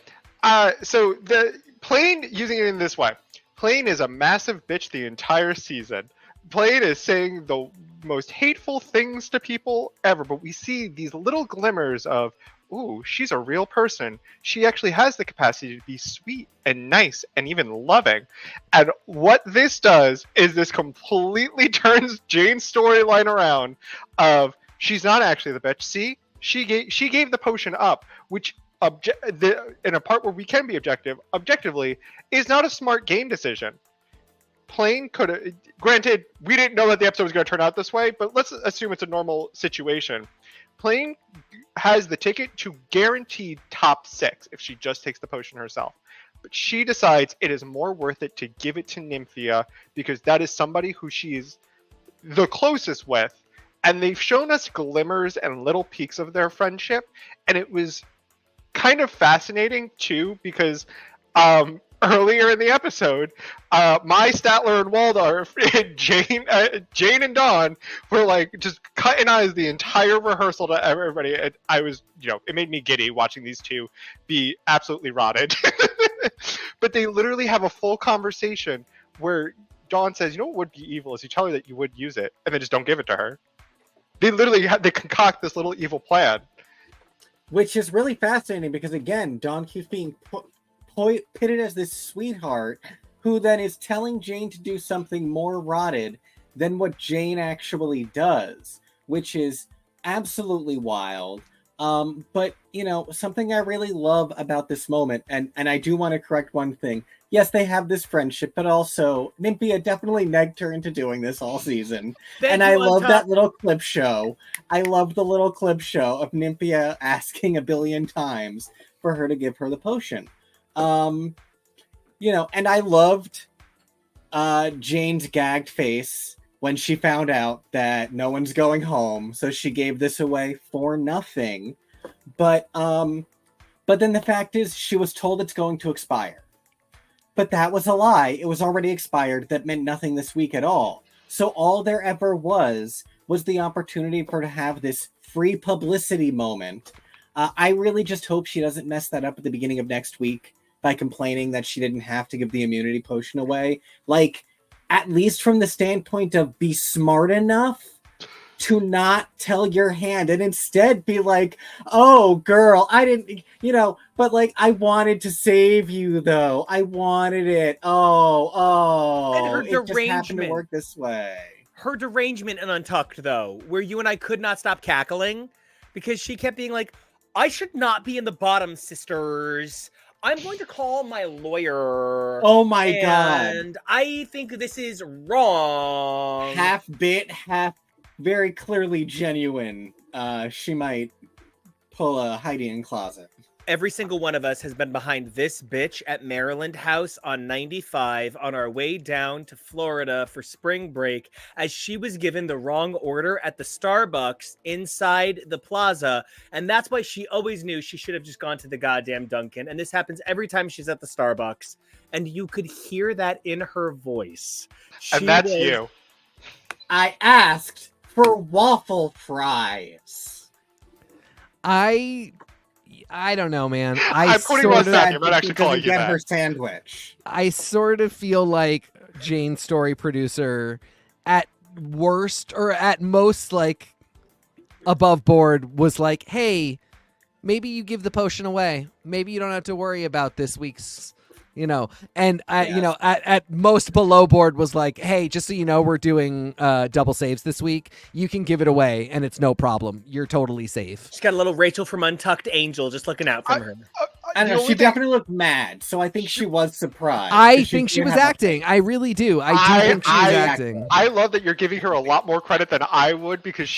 so the Plain using it in this way. Plain is a massive bitch the entire season. Plain is saying the most hateful things to people ever, but we see these little glimmers of, ooh, she's a real person. She actually has the capacity to be sweet and nice and even loving. And what this does is this completely turns Jane's storyline around of, she's not actually the bitch. See, she gave the potion up, which in a part where we can be objectively, is not a smart game decision. Plain could have, granted, we didn't know that the episode was going to turn out this way, but let's assume it's a normal situation. Plain has the ticket to guaranteed top 6 if she just takes the potion herself. But she decides it is more worth it to give it to Nymphia because that is somebody who she is the closest with. And they've shown us glimmers and little peaks of their friendship. And it was kind of fascinating too, because earlier in the episode, my Statler and Waldorf, Jane and Dawn were like just cutting eyes the entire rehearsal to everybody. And I was, it made me giddy watching these two be absolutely rotted. But they literally have a full conversation where Dawn says, what would be evil is you tell her that you would use it and then just don't give it to her. They literally they concoct this little evil plan. Which is really fascinating because, again, Dawn keeps being pitted as this sweetheart who then is telling Jane to do something more rotted than what Jane actually does, which is absolutely wild. But, something I really love about this moment, and I do want to correct one thing. Yes, they have this friendship, but also Nymphia definitely negged her into doing this all season. I love that little clip show. I love the little clip show of Nymphia asking 1 billion times for her to give her the potion. And I loved Jane's gagged face when she found out that no one's going home, so she gave this away for nothing. But then the fact is, she was told it's going to expire. But that was a lie. It was already expired. That meant nothing this week at all. So all there ever was the opportunity for her to have this free publicity moment I really just hope she doesn't mess that up at the beginning of next week by complaining that she didn't have to give the immunity potion away. Like, at least from the standpoint of be smart enough to not tell your hand and instead be like, oh, girl, I didn't, but like, I wanted to save you, though. I wanted it. And her It just happened to derangement. work this way. Her derangement in Untucked, though, where you and I could not stop cackling because she kept being like, I should not be in the bottom, sisters. I'm going to call my lawyer. Oh my God. And I think this is wrong. Half bit, half very clearly genuine. She might pull a Heidi in closet. Every single one of us has been behind this bitch at Maryland House on 95 on our way down to Florida for spring break as she was given the wrong order at the Starbucks inside the plaza. And that's why she always knew she should have just gone to the goddamn Dunkin'. And this happens every time she's at the Starbucks. And you could hear that in her voice. And that's you. I asked for waffle fries. I don't know, man. I'm putting sort one of, back. I'm not actually calling you get that. her sandwich. I sort of feel like Jane's story producer, at worst or at most, like above board, was like, "Hey, maybe you give the potion away. Maybe you don't have to worry about this week's." And Yes. at most below board was like, hey, just so you know, we're doing double saves this week. You can give it away and it's no problem. You're totally safe. She's got a little Rachel from Untucked angel just looking out for her. I don't know. She definitely looked mad, so I think she was surprised. I think she was acting. I really do. I do think she was acting. I love that you're giving her a lot more credit than I would because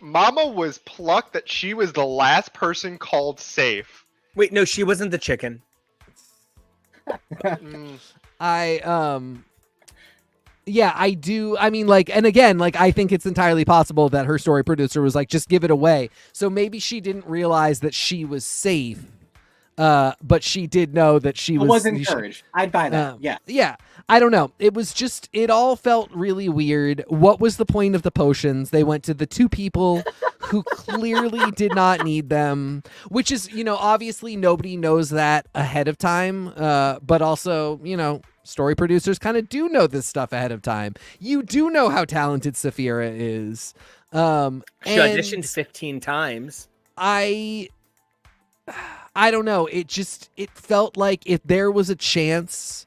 Mama was plucked that she was the last person called safe. Wait, no, she wasn't the chicken. Yeah, I do. I mean, like, and again, like, I think it's entirely possible that her story producer was like, just give it away. So maybe she didn't realize that she was safe. But she did know that she was encouraged. I'd buy that. Yeah. Yeah. I don't know. It was just, it all felt really weird. What was the point of the potions? They went to the two people who clearly did not need them, which is, obviously nobody knows that ahead of time. But also, story producers kind of do know this stuff ahead of time. You do know how talented Saphira is. She auditioned 15 times. I don't know. It felt like if there was a chance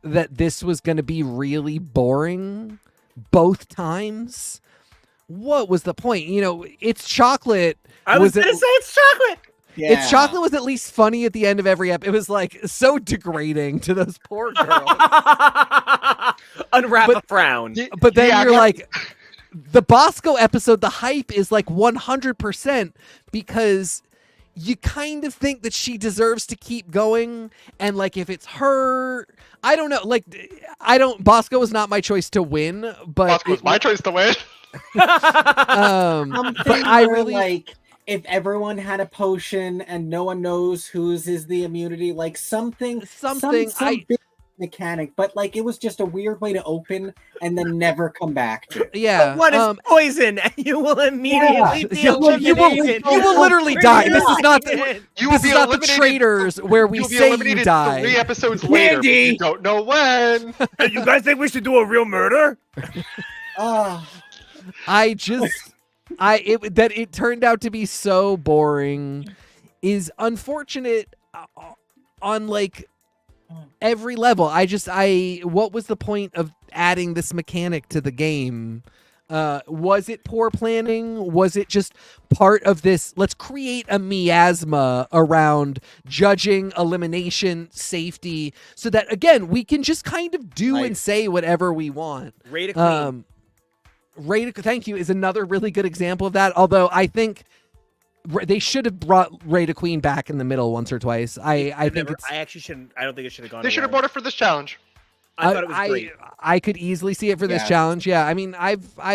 that this was going to be really boring both times, what was the point? It's chocolate. I was going to say it's chocolate. Yeah. It's chocolate was at least funny at the end of every episode. It was like so degrading to those poor girls. Unwrap a frown. But then you're like, the Bosco episode, the hype is like 100% because you kind of think that she deserves to keep going. And like, if it's her, I don't know. Like, Bosco was not my choice to win, but Bosco was my choice to win. but I really like, if everyone had a potion and no one knows whose is the immunity, like some big mechanic, but like it was just a weird way to open and then never come back to. Yeah. One is poison, and you will immediately be eliminated. You will literally die. This is not the eliminated. Traitors where we You'll be say eliminated you die. 3 episodes later. But you don't know when. Hey, you guys think we should do a real murder? That it turned out to be so boring is unfortunate on like every level. What was the point of adding this mechanic to the game? Was it poor planning? Was it just part of this? Let's create a miasma around judging, elimination, safety, so that again we can just kind of do and say whatever we want. Rate a queen. Thank you is another really good example of that. Although I think they should have brought Ray to Queen back in the middle once or twice. I don't think it should have gone. They should have brought it for this challenge. I thought it was great. I could easily see it for this challenge. Yeah, I mean,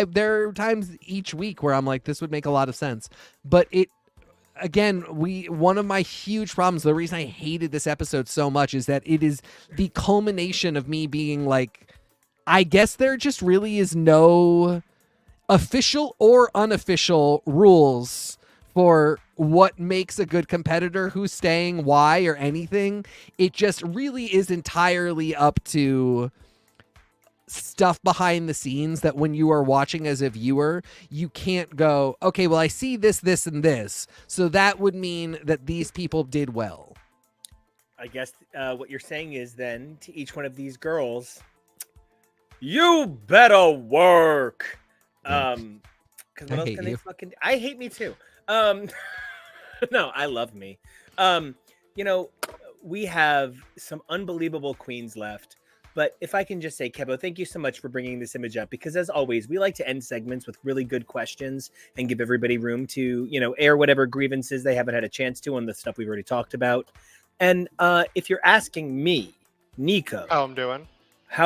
there are times each week where I'm like, this would make a lot of sense. But one of my huge problems, the reason I hated this episode so much is that it is the culmination of me being like, I guess there just really is no official or unofficial rules for what makes a good competitor, who's staying, why, or anything. It just really is entirely up to stuff behind the scenes that when you are watching as a viewer, you can't go, okay, well, I see this, this, and this, so that would mean that these people did well. I guess what you're saying is then to each one of these girls, you better work. Because what else can they fucking? I hate me too. No, I love me. You know, we have some unbelievable queens left. But if I can just say, Kebo, thank you so much for bringing this image up, because as always, we like to end segments with really good questions and give everybody room to, you know, air whatever grievances they haven't had a chance to on the stuff we've already talked about. And if you're asking me, Nico, How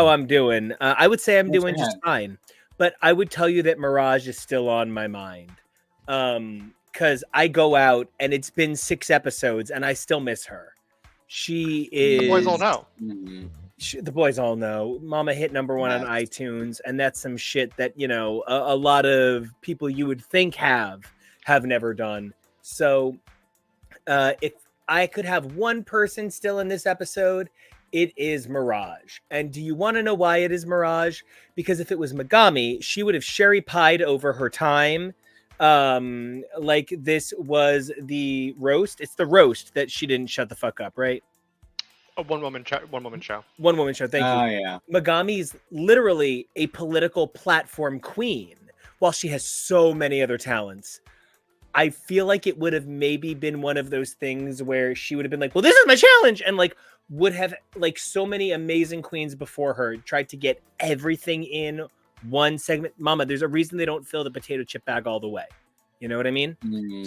I'm doing, I would say I'm Go doing just ahead. fine. But I would tell you that Mirage is still on my mind. Because I go out and it's been 6 episodes and I still miss her. She is... the boys all know. Mhm. The boys all know. Mama hit #1 on iTunes, and that's some shit that, you know, a lot of people you would think have never done. So if I could have one person still in this episode, it is Mirage. And do you want to know why it is Mirage? Because if it was Megami, she would have sherry pied over her time. Like this was the roast. It's the roast that she didn't shut the fuck up, right? A one woman show. One woman show. Thank you. Oh, yeah. Megami's literally a political platform queen, while she has so many other talents. I feel like it would have maybe been one of those things where she would have been like, well, this is my challenge. And like would have, like so many amazing queens before her, tried to get everything in one segment. Mama, there's a reason they don't fill the potato chip bag all the way. You know what I mean?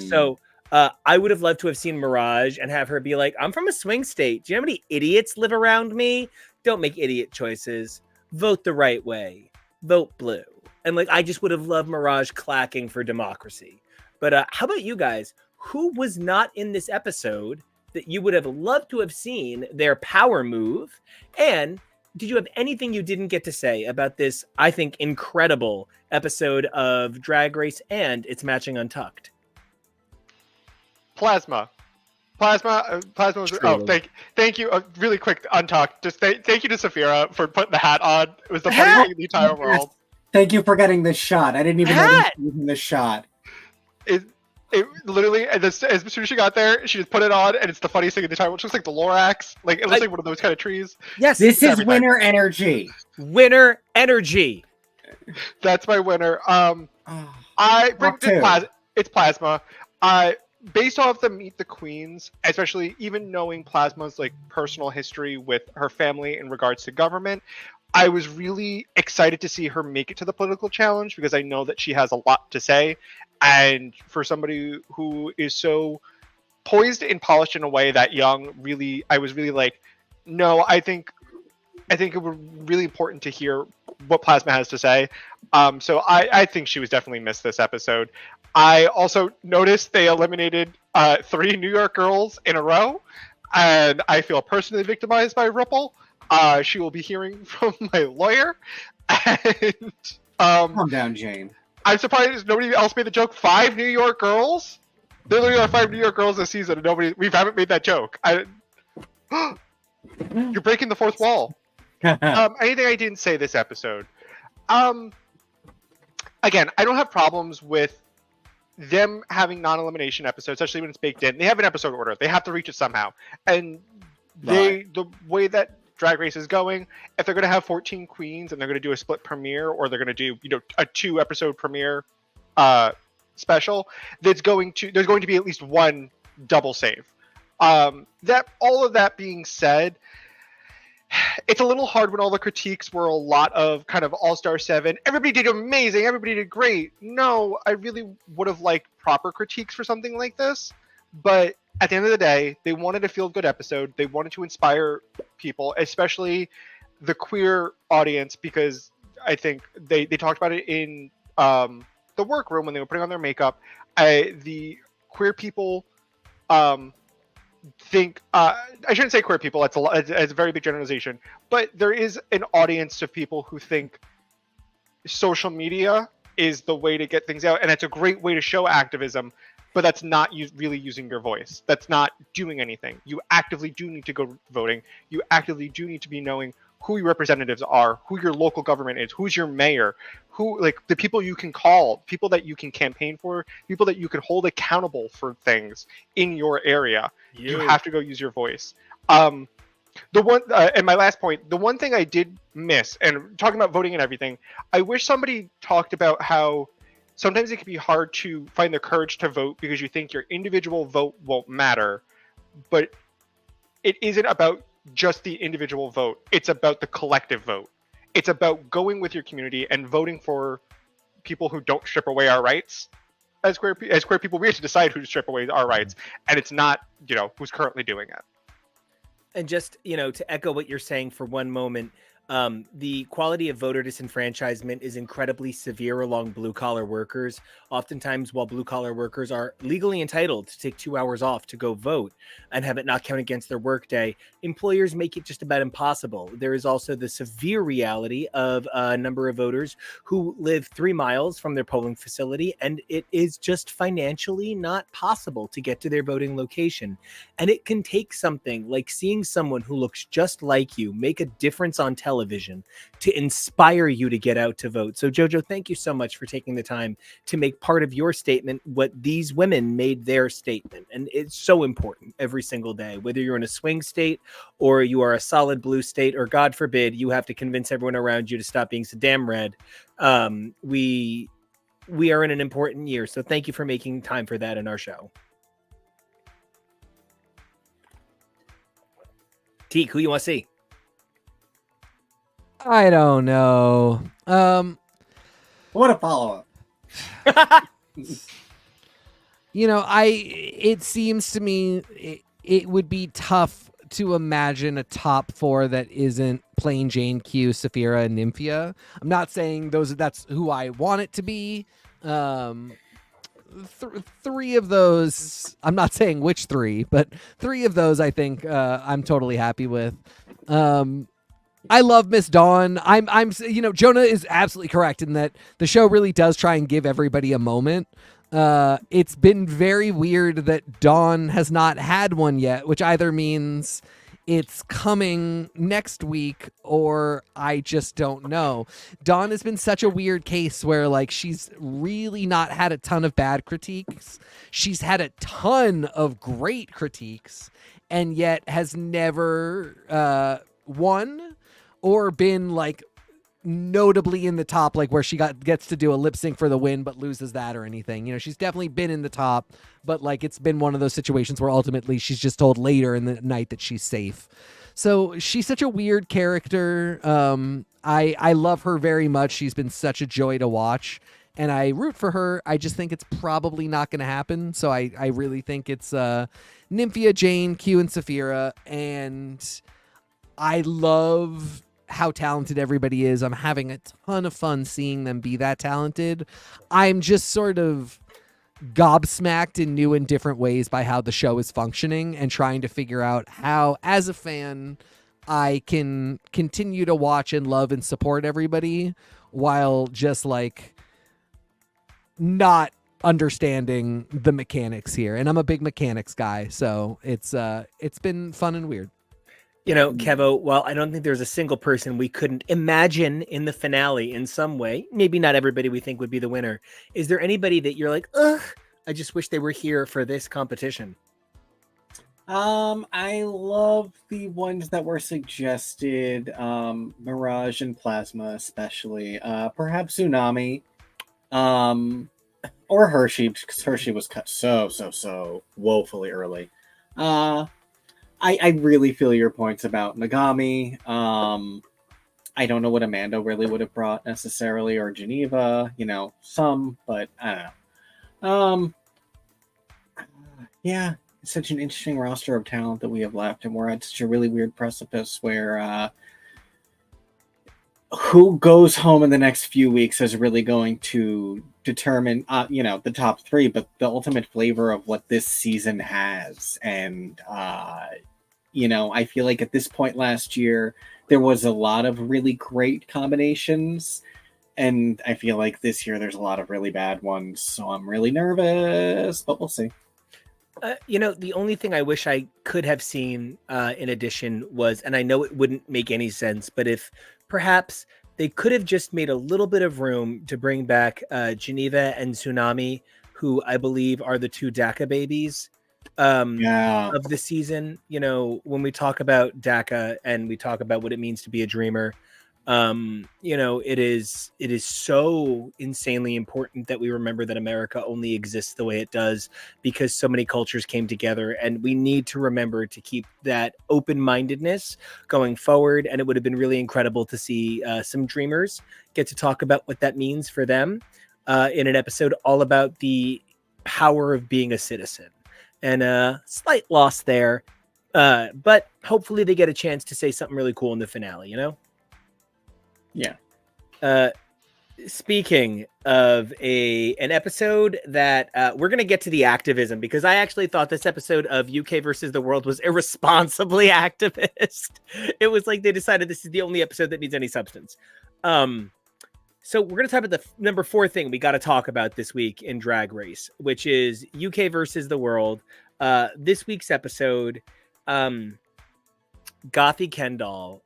So I would have loved to have seen Mirage and have her be like, I'm from a swing state. Do you know how many idiots live around me? Don't make idiot choices. Vote the right way. Vote blue. And like, I just would have loved Mirage clacking for democracy. But how about you guys? Who was not in this episode that you would have loved to have seen their power move? And did you have anything you didn't get to say about this, I think, incredible episode of Drag Race and its matching Untucked? Plasma was. Oh, thank you. Really quick, Untucked. Just thank you to Saphira for putting the hat on. It was the funniest thing in the entire world. Thank you for getting this shot. I didn't even know you were using this shot. It literally, as soon as she got there, she just put it on, and it's the funniest thing in the entire world. It looks like the Lorax. Like, it looks like one of those kind of trees. Yes. This is winner energy. Winner energy. That's my winner. It's Plasma. Based off the Meet the Queens, especially even knowing Plasma's like personal history with her family in regards to government, I was really excited to see her make it to the political challenge, because I know that she has a lot to say. And for somebody who is so poised and polished in a way that young, I was really like, no, I think it was really important to hear what Plasma has to say. So I think she was definitely missed this episode. I also noticed they eliminated 3 New York girls in a row, and I feel personally victimized by Ripple. She will be hearing from my lawyer. And calm down, Jane. I'm surprised nobody else made the joke. 5 New York girls? There literally are 5 New York girls this season, and we haven't made that joke. You're breaking the fourth wall. Anything I didn't say this episode? Again, I don't have problems with them having non-elimination episodes, especially when it's baked in. They have an episode order. They have to reach it somehow. And the way that Drag Race is going, if they're going to have 14 queens and they're going to do a split premiere, or they're going to do, a 2-episode premiere special, there's going to be at least one double save. That all of that being said, it's a little hard when all the critiques were a lot of kind of All-Star 7. Everybody did amazing. Everybody did great. No, I really would have liked proper critiques for something like this. But at the end of the day, they wanted a feel-good episode. They wanted to inspire people, especially the queer audience, because I think they talked about it in the workroom when they were putting on their makeup. The queer people think I shouldn't say queer people. It's a very big generalization, but there is an audience of people who think social media is the way to get things out, and it's a great way to show activism. but that's not really using your voice. That's not doing anything. You actively do need to go voting. You actively do need to be knowing who your representatives are, who your local government is, who's your mayor, who, like, the people you can call, people that you can campaign for, people that you can hold accountable for things in your area. You have to go use your voice. The one and my last point, the one thing I did miss, and talking about voting and everything, I wish somebody talked about how sometimes it can be hard to find the courage to vote because you think your individual vote won't matter, but it isn't about just the individual vote. It's about the collective vote. It's about going with your community and voting for people who don't strip away our rights. As queer people, we have to decide who to strip away our rights, and it's not, who's currently doing it. And just, to echo what you're saying for one moment, the quality of voter disenfranchisement is incredibly severe along blue-collar workers. Oftentimes, while blue-collar workers are legally entitled to take 2 hours off to go vote and have it not count against their workday, employers make it just about impossible. There is also the severe reality of a number of voters who live 3 miles from their polling facility, and it is just financially not possible to get to their voting location. And it can take something like seeing someone who looks just like you make a difference on television to inspire you to get out to vote. So Jojo, thank you so much for taking the time to make part of your statement what these women made their statement. And it's so important every single day, whether you're in a swing state or you are a solid blue state, or God forbid, you have to convince everyone around you to stop being so damn red. We are in an important year. So thank you for making time for that in our show. Teak, who you want to see? I don't know. What a follow-up. It seems to me it would be tough to imagine a top 4 that isn't Plain Jane, Q, Saphira, and Nymphia. I'm not saying that's who I want it to be. 3 of those, I'm not saying which 3, but 3 of those I think I'm totally happy with. I love Miss Dawn. Jonah is absolutely correct in that the show really does try and give everybody a moment. It's been very weird that Dawn has not had one yet, which either means it's coming next week or I just don't know. Dawn has been such a weird case where, like, she's really not had a ton of bad critiques. She's had a ton of great critiques and yet has never won or been, like, notably in the top, like where she gets to do a lip sync for the win but loses that or anything. She's definitely been in the top, but, like, it's been one of those situations where ultimately she's just told later in the night that she's safe. So she's such a weird character. I love her very much. She's been such a joy to watch, and I root for her. I just think it's probably not going to happen. So I really think it's Nymphia, Jane, Q, and Saphira, and I love how talented everybody is. I'm having a ton of fun seeing them be that talented. I'm just sort of gobsmacked in new and different ways by how the show is functioning and trying to figure out how, as a fan, I can continue to watch and love and support everybody while just, like, not understanding the mechanics here. And I'm a big mechanics guy, so it's been fun and weird. Kevo, while I don't think there's a single person we couldn't imagine in the finale in some way, maybe not everybody we think would be the winner, is there anybody that you're like, ugh, I just wish they were here for this competition? I love the ones that were suggested, Mirage and Plasma especially, perhaps Tsunami, or Hershey, because Hershey was cut so woefully early. I really feel your points about Nagami. I don't know what Amanda really would have brought necessarily, or Geneva, some, but I don't know. Yeah, it's such an interesting roster of talent that we have left, and we're at such a really weird precipice where who goes home in the next few weeks is really going to determine, the top 3, but the ultimate flavor of what this season has. And, I feel like at this point last year, there was a lot of really great combinations. And I feel like this year there's a lot of really bad ones, so I'm really nervous, but we'll see. The only thing I wish I could have seen in addition was, and I know it wouldn't make any sense, but if perhaps they could have just made a little bit of room to bring back Geneva and Tsunami, who I believe are the two DACA babies of the season. When we talk about DACA and we talk about what it means to be a dreamer, it is so insanely important that we remember that America only exists the way it does because so many cultures came together, and we need to remember to keep that open-mindedness going forward. And it would have been really incredible to see some dreamers get to talk about what that means for them in an episode all about the power of being a citizen. And a slight loss there, but hopefully they get a chance to say something really cool in the finale, Yeah. Speaking of an episode that we're going to get to the activism, because I actually thought this episode of UK versus the World was irresponsibly activist. It was like they decided this is the only episode that needs any substance. So we're going to talk about the number 4 thing we got to talk about this week in Drag Race, which is UK versus the World. This week's episode, Gothy Kendall,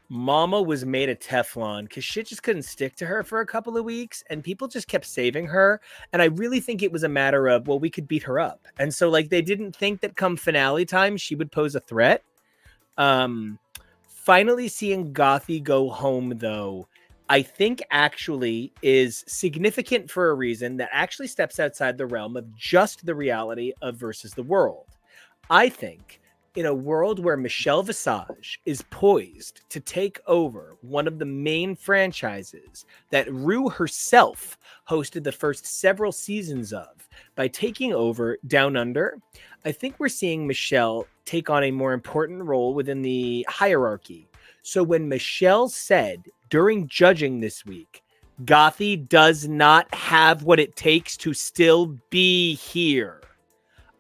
Mama was made of Teflon because shit just couldn't stick to her for a couple of weeks, and people just kept saving her. And I really think it was a matter of, well, we could beat her up. And so like they didn't think that come finale time, she would pose a threat. Finally seeing Gothy go home, though, I think actually is significant for a reason that actually steps outside the realm of just the reality of versus the world. I think in a world where Michelle Visage is poised to take over one of the main franchises that Rue herself hosted the first several seasons of by taking over Down Under, I think we're seeing Michelle take on a more important role within the hierarchy. So when Michelle said during judging this week, Gothy does not have what it takes to still be here,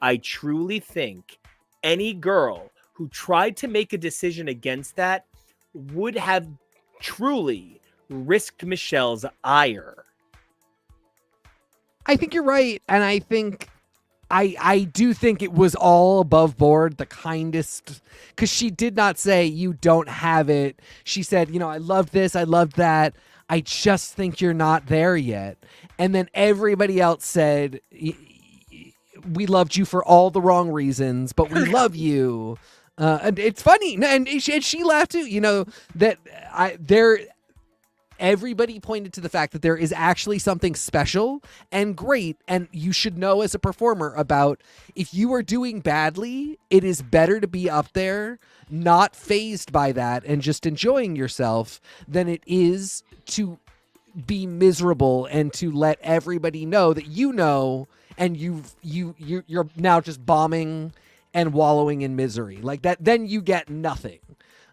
I truly think any girl who tried to make a decision against that would have truly risked Michelle's ire. I think you're right. And I think I do think it was all above board, the kindest, because she did not say you don't have it. She said, I loved this, I loved that. I just think you're not there yet. And then everybody else said, we loved you for all the wrong reasons, but we love you. And it's funny. And she laughed too, everybody pointed to the fact that there is actually something special and great. And you should know as a performer about if you are doing badly, it is better to be up there, not fazed by that and just enjoying yourself than it is to be miserable and to let everybody know that and you're now just bombing and wallowing in misery like that. Then you get nothing.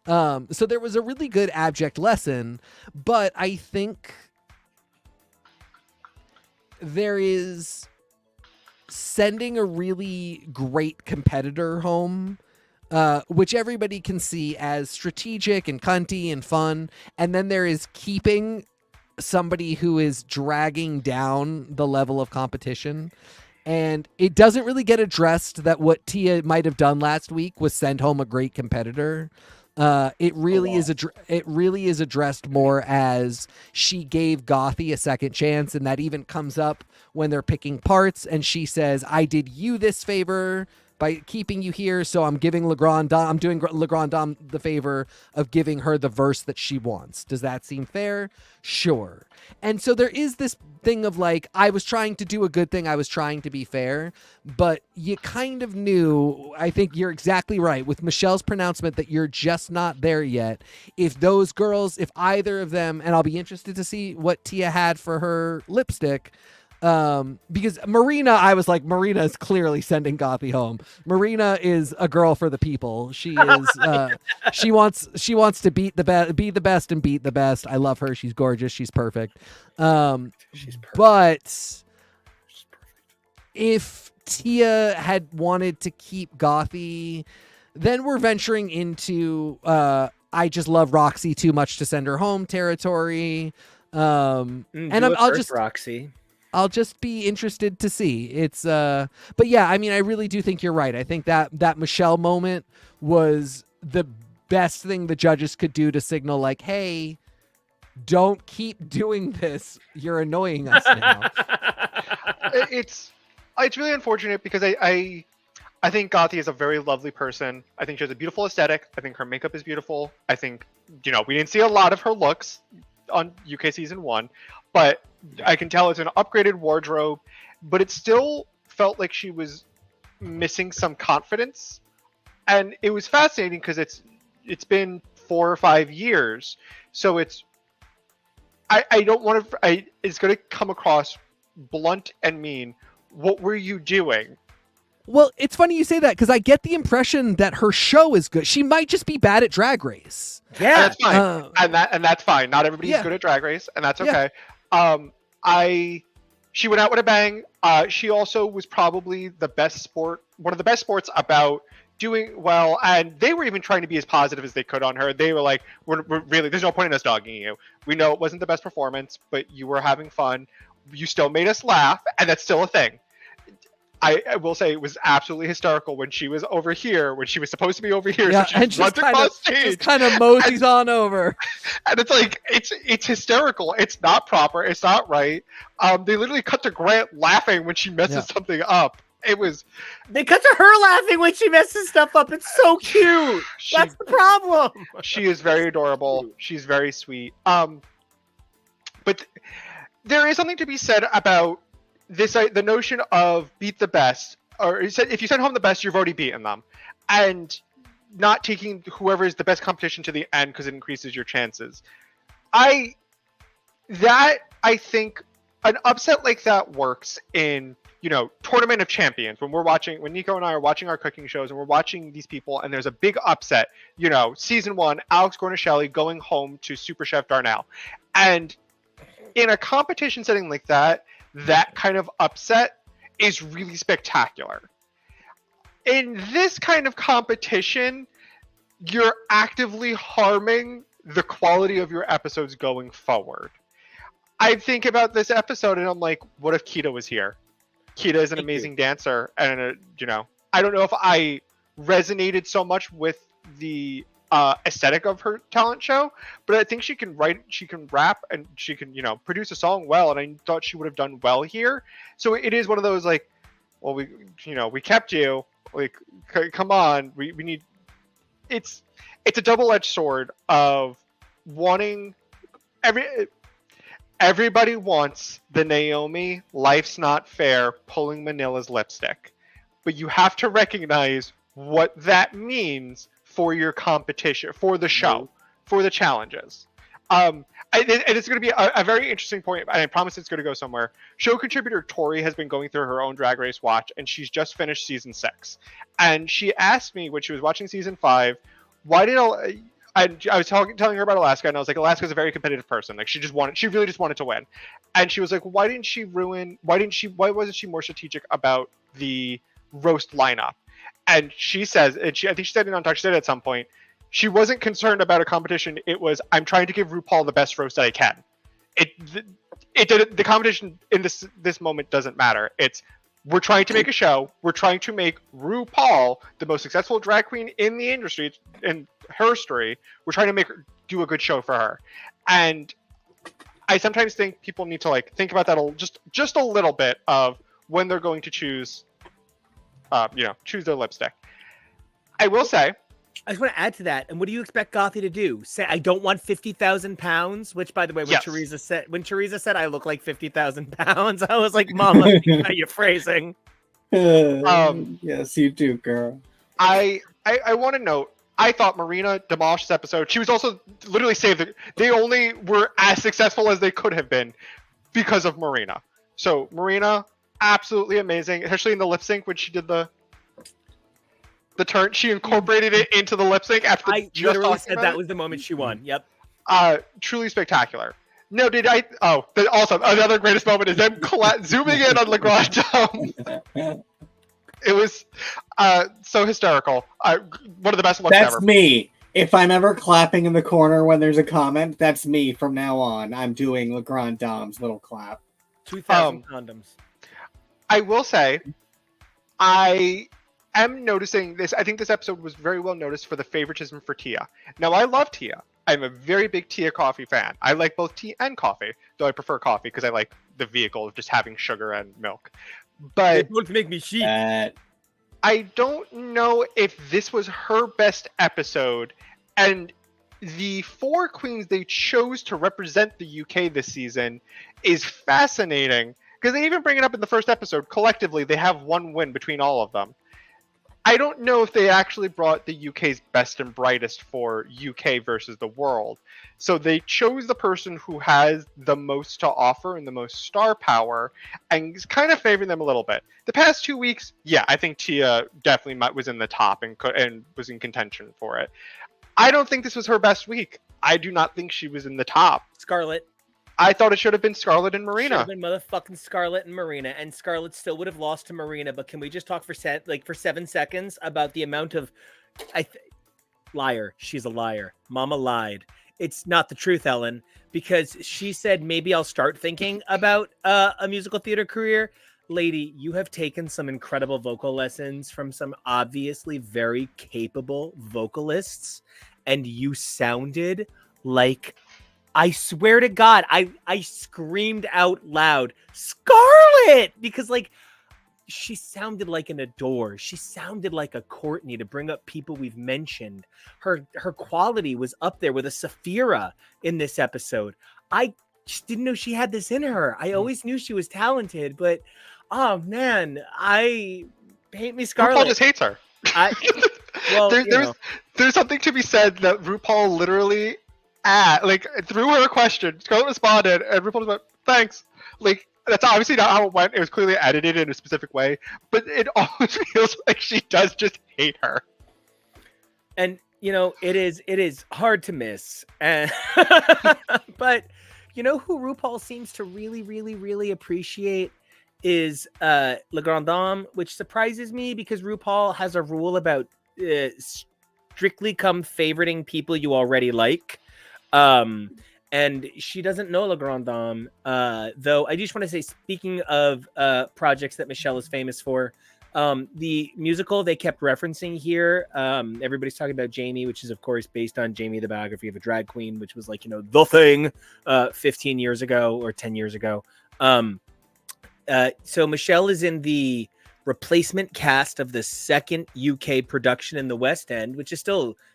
So there was a really good abject lesson, but I think there is sending a really great competitor home, which everybody can see as strategic and cunty and fun. And then there is keeping somebody who is dragging down the level of competition. And it doesn't really get addressed that what Tia might have done last week was send home a great competitor. It really is addressed more as she gave Gothy a second chance, and that even comes up when they're picking parts. And she says, "I did you this favor by keeping you here, so I'm giving I'm doing Legrand Dom the favor of giving her the verse that she wants." Does that seem fair? Sure. And so there is this thing of like, I was trying to do a good thing, I was trying to be fair, but you kind of knew, I think you're exactly right, with Michelle's pronouncement that you're just not there yet. If those girls, if either of them, and I'll be interested to see what Tia had for her lipstick, because Marina, I was like, Marina is clearly sending Gothy home. Marina is a girl for the people. She is, she wants to be the best and beat the best. I love her. She's gorgeous. She's perfect. She's perfect. But if Tia had wanted to keep Gothy, then we're venturing into I just love Roxy too much to send her home territory. And Roxy. I'll just be interested to see. It's but yeah, I mean, I really do think you're right. I think that Michelle moment was the best thing the judges could do to signal like, hey, don't keep doing this. You're annoying us now. It's really unfortunate because I think Gothi is a very lovely person. I think she has a beautiful aesthetic. I think her makeup is beautiful. I think, we didn't see a lot of her looks on UK season 1, but I can tell it's an upgraded wardrobe, but it still felt like she was missing some confidence. And it was fascinating because it's been 4 or 5 years. So I don't want to, it's going to come across blunt and mean. What were you doing? Well, it's funny you say that because I get the impression that her show is good. She might just be bad at Drag Race. Yeah, and that's fine. And that's fine. Not everybody's good at Drag Race, and that's okay. She went out with a bang. She also was probably one of the best sports about doing well, and they were even trying to be as positive as they could on her. They were like, we're really, there's no point in us dogging you. We know it wasn't the best performance, but you were having fun. You still made us laugh, and that's still a thing. I will say it was absolutely hysterical when she was over here, when she was supposed to be over here. Yeah, so she just kind of moseys on over. And it's like, it's hysterical. It's not proper. It's not right. They literally cut to Grant laughing when she messes something up. They cut to her laughing when she messes stuff up. It's so cute. That's the problem. She is very adorable. She's very sweet. But there is something to be said about the notion of beat the best, or if you send home the best, you've already beaten them, and not taking whoever is the best competition to the end because it increases your chances. I think an upset like that works in Tournament of Champions when Nico and I are watching our cooking shows and we're watching these people and there's a big upset. Season 1, Alex Gornishelli going home to Super Chef Darnell, and in a competition setting like that kind of upset is really spectacular. In this kind of competition, you're actively harming the quality of your episodes going forward. I think about this episode and I'm like, what if Kita was here? Kita is an amazing dancer, and I don't know if I resonated so much with the aesthetic of her talent show, but I think she can write, she can rap, and she can produce a song well, and I thought she would have done well here. So it is one of those like, well, we kept you, like, come on, we need. It's a double-edged sword of wanting everybody wants the Naomi life's not fair pulling Manila's lipstick, but you have to recognize what that means for your competition, for the show, for the challenges. And it's going to be a very interesting point, and I promise it's going to go somewhere. Show contributor Tori has been going through her own Drag Race watch, and she's just finished season 6. And she asked me when she was watching season 5, why did I was telling her about Alaska, and I was like, Alaska's a very competitive person. Like, she really just wanted to win. And she was like, why wasn't she more strategic about the roast lineup? And she says, I think she said it on Talk, she said it at some point, she wasn't concerned about a competition. It was, I'm trying to give RuPaul the best roast that I can. The competition in this moment doesn't matter. It's, we're trying to make a show. We're trying to make RuPaul the most successful drag queen in the industry, in her story. We're trying to make her do a good show for her. And I sometimes think people need to think about that just a little bit of when they're going to choose their lipstick. I will say, I just want to add to that. And what do you expect Gothi to do? Say, I don't want 50,000 pounds, which, by the way, when Teresa said I look like 50,000 pounds, I was like, Mama, how you phrasing? Yes, you do, girl. I want to note, I thought Marina demolished this episode. She was also literally saved. They only were as successful as they could have been because of Marina. So Marina, absolutely amazing, especially in the lip sync when she did the turn. She incorporated it into the lip sync after I literally said that was the moment she won. Yep. Truly spectacular. No, also another greatest moment is them zooming in on Lagrange. It was so hysterical. One of the best ones ever. That's me. If I'm ever clapping in the corner when there's a comment, that's me from now on. I'm doing Le Grand Dame's little clap. 2,000 condoms. I will say, I am noticing this. I think this episode was very well noticed for the favoritism for Tia. Now, I love Tia. I'm a very big Tia coffee fan. I like both tea and coffee, though I prefer coffee because I like the vehicle of just having sugar and milk. But Don't make me sheep. I don't know if this was her best episode, and the 4 queens they chose to represent the UK this season is fascinating because they even bring it up in the first episode. Collectively, they have 1 win between all of them. I don't know if they actually brought the UK's best and brightest for UK versus the world. So they chose the person who has the most to offer and the most star power and kind of favoring them a little bit. The past 2 weeks, yeah, I think Tia definitely was in the top and was in contention for it. I don't think this was her best week. I do not think she was in the top. Scarlett. I thought it should have been Scarlett and Should Marina. have been motherfucking Scarlett and Marina, and Scarlett still would have lost to Marina. But can we just talk for 7 seconds about the amount of liar? She's a liar. Mama lied. It's not the truth, Ellen, because she said maybe I'll start thinking about a musical theater career. Lady, you have taken some incredible vocal lessons from some obviously very capable vocalists, and you sounded like, I swear to God, I screamed out loud, Scarlett! Because, like, she sounded like an Adore. She sounded like a Courtney, to bring up people we've mentioned. Her quality was up there with a Saphira in this episode. I just didn't know she had this in her. I always knew she was talented, but, oh, man, hate me, Scarlett. RuPaul just hates her. Well, there's something to be said that RuPaul literally threw her a question. Scarlett responded, and RuPaul was like, "Thanks." Like, that's obviously not how it went. It was clearly edited in a specific way, but it always feels like she does just hate her. And it is hard to miss. And but who RuPaul seems to really, really, really appreciate is Le Grand Dame, which surprises me because RuPaul has a rule about strictly come favoriting people you already like. And she doesn't know Le Grand Dame, though I just want to say, speaking of projects that Michelle is famous for, the musical they kept referencing here, everybody's talking about Jamie, which is of course based on Jamie the Biography of a Drag Queen, which was like, the thing 15 years ago or 10 years ago. So Michelle is in the replacement cast of the second UK production in the West End, which is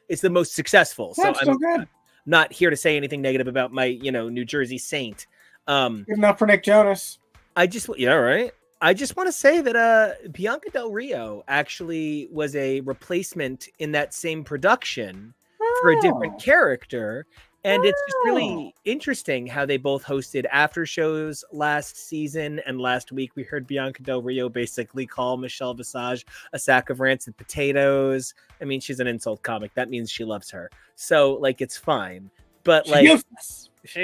it's the most successful. That's so so I'm good. not here to say anything negative about my, New Jersey Saint. Good enough for Nick Jonas. I just want to say that Bianca Del Rio actually was a replacement in that same production for a different character. And it's just really interesting how they both hosted after shows last season. And last week we heard Bianca Del Rio basically call Michelle Visage a sack of rancid potatoes. I mean, she's an insult comic. That means she loves her. So, like, it's fine. But, like, she's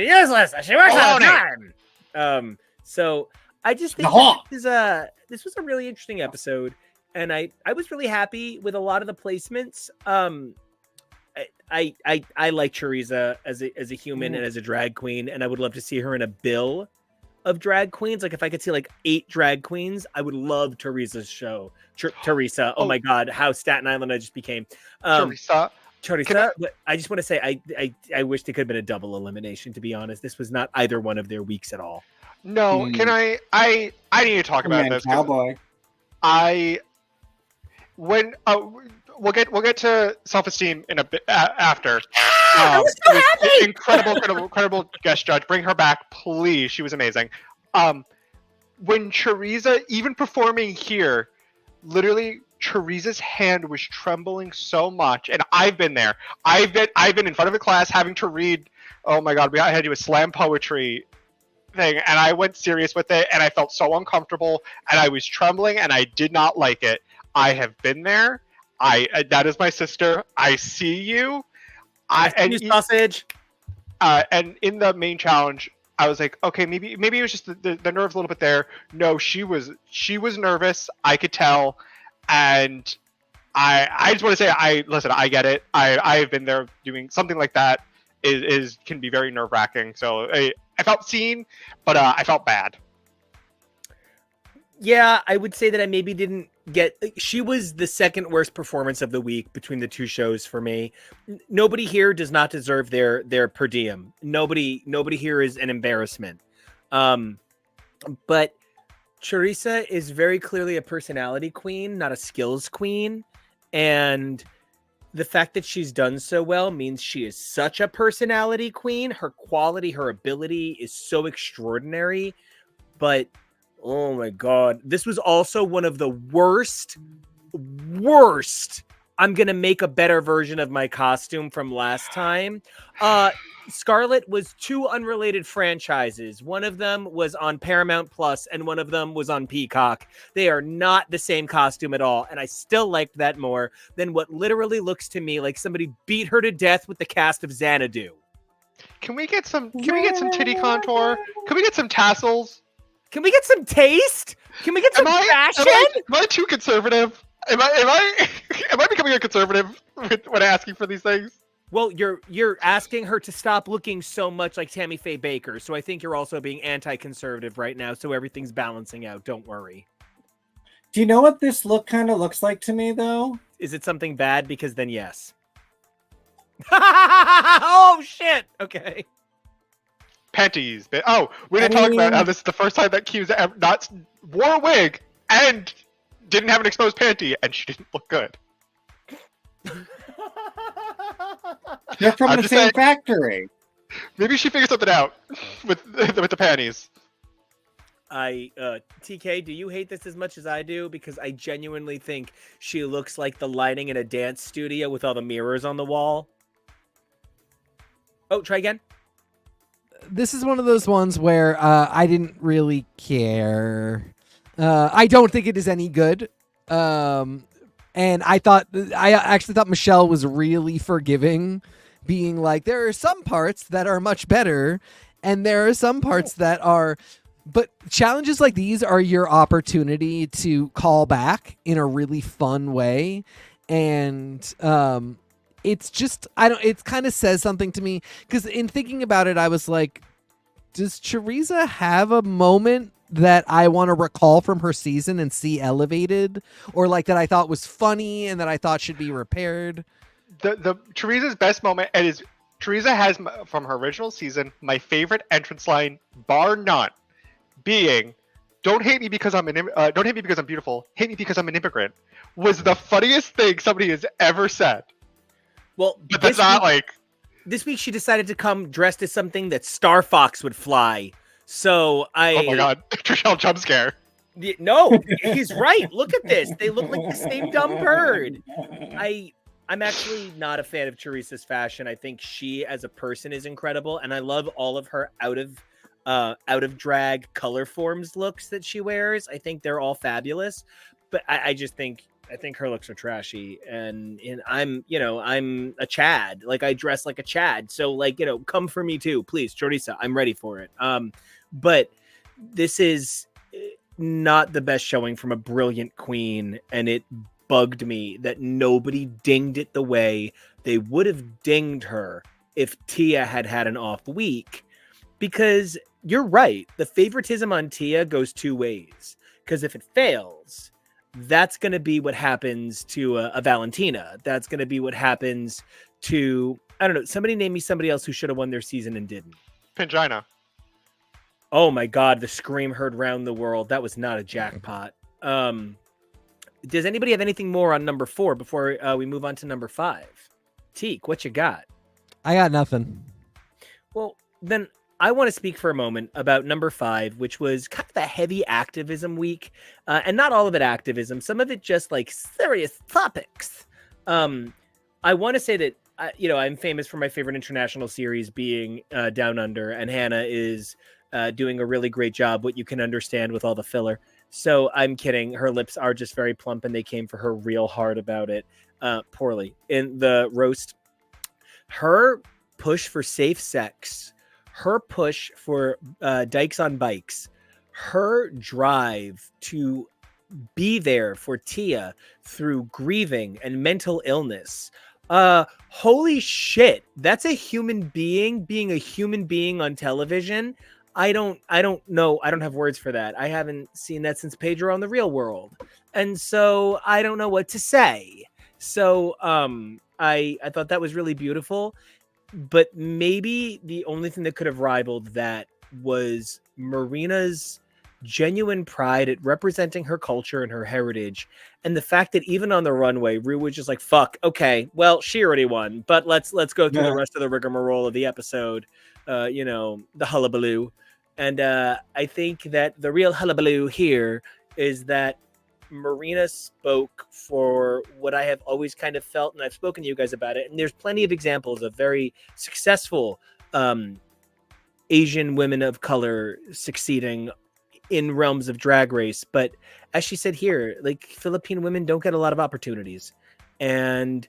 useless. She works all the time. So I just think this was a really interesting episode. And I was really happy with a lot of the placements. I like Teresa as a human and as a drag queen, and I would love to see her in a bill of drag queens. Like, if I could see like 8 drag queens, I would love Teresa's show. Teresa, oh my God, how Staten Island I just became. Teresa. But I just want to say I wish there could have been a double elimination. To be honest, this was not either one of their weeks at all. No, can I need to talk about this. Cowboy. We'll get to self-esteem in a bit after. I was so happy. Incredible guest judge. Bring her back, please. She was amazing. When Teresa, even performing here, literally Teresa's hand was trembling so much, and I've been there. I've been in front of a class having to read. Oh my God, I had to do a slam poetry thing, and I went serious with it, and I felt so uncomfortable, and I was trembling, and I did not like it. I have been there. That is my sister. I see you. Sausage. And in the main challenge, I was like, okay, maybe it was just the nerves a little bit there. No, she was nervous. I could tell, and I just want to say, I get it. I've been there doing something like that. Can be very nerve wracking. So I felt seen, but I felt bad. Yeah, I would say that I maybe didn't get. She was the second worst performance of the week between the two shows for me. Nobody here does not deserve their per diem. Nobody here is an embarrassment. But Charissa is very clearly a personality queen, not a skills queen, and the fact that she's done so well means she is such a personality queen. Her quality, her ability is so extraordinary, but oh my God. This was also one of the worst. I'm going to make a better version of my costume from last time. Scarlet was two unrelated franchises. One of them was on Paramount Plus and one of them was on Peacock. They are not the same costume at all. And I still liked that more than what literally looks to me like somebody beat her to death with the cast of Xanadu. Can we get some titty contour? Can we get some tassels? Can we get some taste? Can we get some fashion? Am I too conservative? Am I becoming a conservative when asking for these things? Well, you're asking her to stop looking so much like Tammy Faye Baker, so I think you're also being anti-conservative right now, so everything's balancing out. Don't worry. Do you know what this look kind of looks like to me, though? Is it something bad? Because then yes. Oh, shit! Okay. Panties. Oh, we didn't talk about how this is the first time that Q's ever not wore a wig and didn't have an exposed panty, and she didn't look good. They're from the same factory. Maybe she figured something out with the panties. TK, do you hate this as much as I do? Because I genuinely think she looks like the lighting in a dance studio with all the mirrors on the wall. Oh, try again. This is one of those ones where I didn't really care. I don't think it is any good. And I actually thought Michelle was really forgiving, being like, there are some parts that are much better, and there are some parts that are. But challenges like these are your opportunity to call back in a really fun way. And it's just, it kind of says something to me, because in thinking about it, I was like, does Teresa have a moment that I want to recall from her season and see elevated, or like that I thought was funny and that I thought should be repaired? The Teresa's best moment, and is Teresa has from her original season my favorite entrance line, bar none, being "Don't hate me because I'm don't hate me because I'm beautiful. Hate me because I'm an immigrant." Was the funniest thing somebody has ever said. Well, but that's not like. This week she decided to come dressed as something that Star Fox would fly. So Oh my God, Trishelle jump scare. No, he's right. Look at this. They look like the same dumb bird. I'm actually not a fan of Teresa's fashion. I think she as a person is incredible, and I love all of her out of drag color forms looks that she wears. I think they're all fabulous. But I think her looks are trashy, and I'm a Chad. Like, I dress like a Chad. So, like, come for me too, please, Teresa. I'm ready for it. But this is not the best showing from a brilliant queen, and it bugged me that nobody dinged it the way they would have dinged her if Tia had an off week. Because you're right, the favoritism on Tia goes two ways. Because if it fails, that's going to be what happens to a Valentina. That's going to be what happens to, I don't know, somebody name me somebody else who should have won their season and didn't. Pangina. Oh my God, the scream heard round the world. That was not a jackpot. Does anybody have anything more on number 4 before we move on to number 5? Teak, what you got? I got nothing. Well, then I want to speak for a moment about number 5, which was kind of a heavy activism week. And not all of it activism. Some of it just like serious topics. I want to say that, I'm famous for my favorite international series being Down Under. And Hannah is doing a really great job, what you can understand with all the filler. So I'm kidding. Her lips are just very plump, and they came for her real hard about it poorly. In the roast, her push for safe sex, her push for dykes on bikes, her drive to be there for Tia through grieving and mental illness. Holy shit, that's a human being being a human being on television. I don't know. I don't have words for that. I haven't seen that since Pedro on The Real World. And so I don't know what to say. So I thought that was really beautiful, but maybe the only thing that could have rivaled that was Marina's genuine pride at representing her culture and her heritage, and the fact that even on the runway, Rue was just like, "Fuck, okay, well, she already won, but let's go through the rest of the rigmarole of the episode, the hullabaloo." And I think that the real hullabaloo here is that Marina spoke for what I have always kind of felt, and I've spoken to you guys about it, and there's plenty of examples of very successful Asian women of color succeeding in realms of Drag Race. But as she said here, like, Philippine women don't get a lot of opportunities, and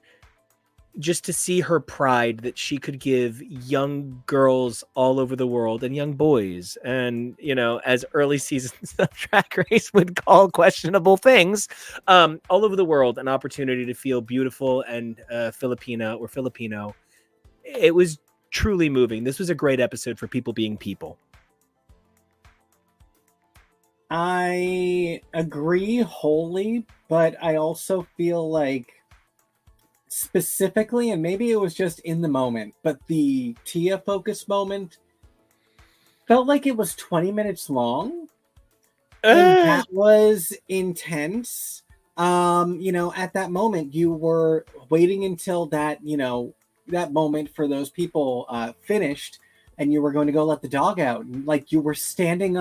just to see her pride that she could give young girls all over the world and young boys, and as early seasons of Drag Race would call questionable things, all over the world, an opportunity to feel beautiful and Filipina or Filipino. It was truly moving. This was a great episode for people being people. I agree wholly, but I also feel like specifically, and maybe it was just in the moment, but the Tia focus moment felt like it was 20 minutes long. And that was intense. At that moment, you were waiting until that moment for those people finished, and you were going to go let the dog out. And, like, you were standing,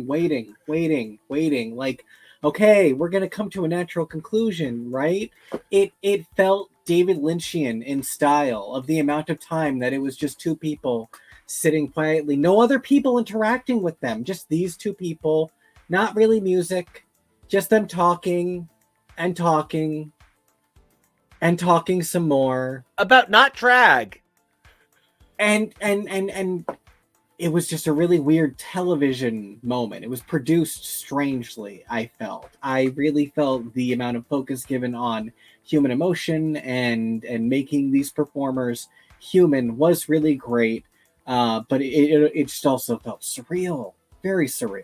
waiting. Like, okay, we're going to come to a natural conclusion, right? It felt David Lynchian in style of the amount of time that it was just two people sitting quietly, no other people interacting with them, just these two people, not really music, just them talking and talking and talking some more about not drag. And it was just a really weird television moment. It was produced strangely, I felt. I really felt the amount of focus given on human emotion and making these performers human was really great. But it just also felt surreal, very surreal.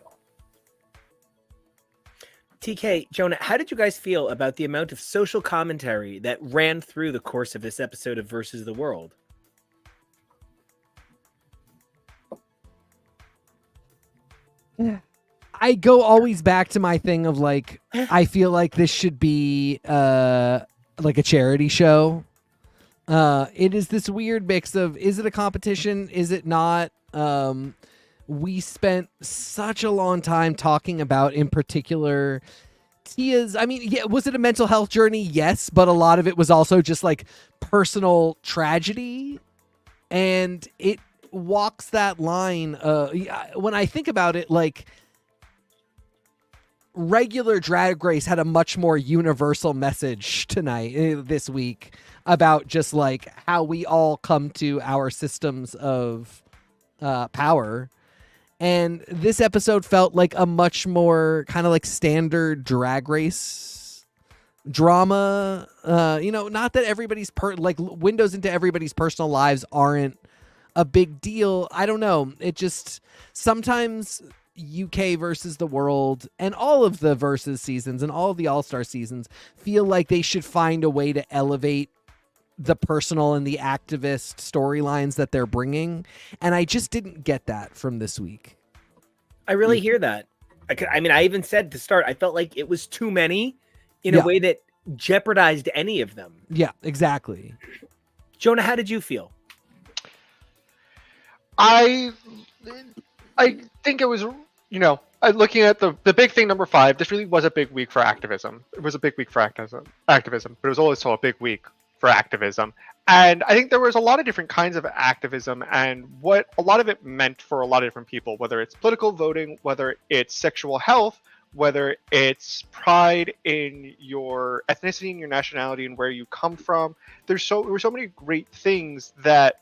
TK, Jonah, how did you guys feel about the amount of social commentary that ran through the course of this episode of Versus the World? I go always back to my thing of, like, I feel like this should be like a charity show. It is this weird mix of, is it a competition? Is it not? We spent such a long time talking about, in particular, Tia's, was it a mental health journey? Yes, but a lot of it was also just like personal tragedy, and it walks that line. When I think about it, like, regular Drag Race had a much more universal message this week, about just like how we all come to our systems of power. And this episode felt like a much more kind of like standard Drag Race drama. Not that everybody's windows into everybody's personal lives aren't a big deal. I don't know. It just sometimes UK versus the world and all of the versus seasons and all of the All-Star seasons feel like they should find a way to elevate the personal and the activist storylines that they're bringing. And I just didn't get that from this week. I really hear that. I even said to start, I felt like it was too many in a way that jeopardized any of them. Yeah, exactly. Jonah, how did you feel? I think it was, looking at the big thing, number 5, this really was a big week for activism. It was a big week for activism, but it was also a big week for activism. And I think there was a lot of different kinds of activism and what a lot of it meant for a lot of different people, whether it's political voting, whether it's sexual health, whether it's pride in your ethnicity and your nationality and where you come from. There were so many great things that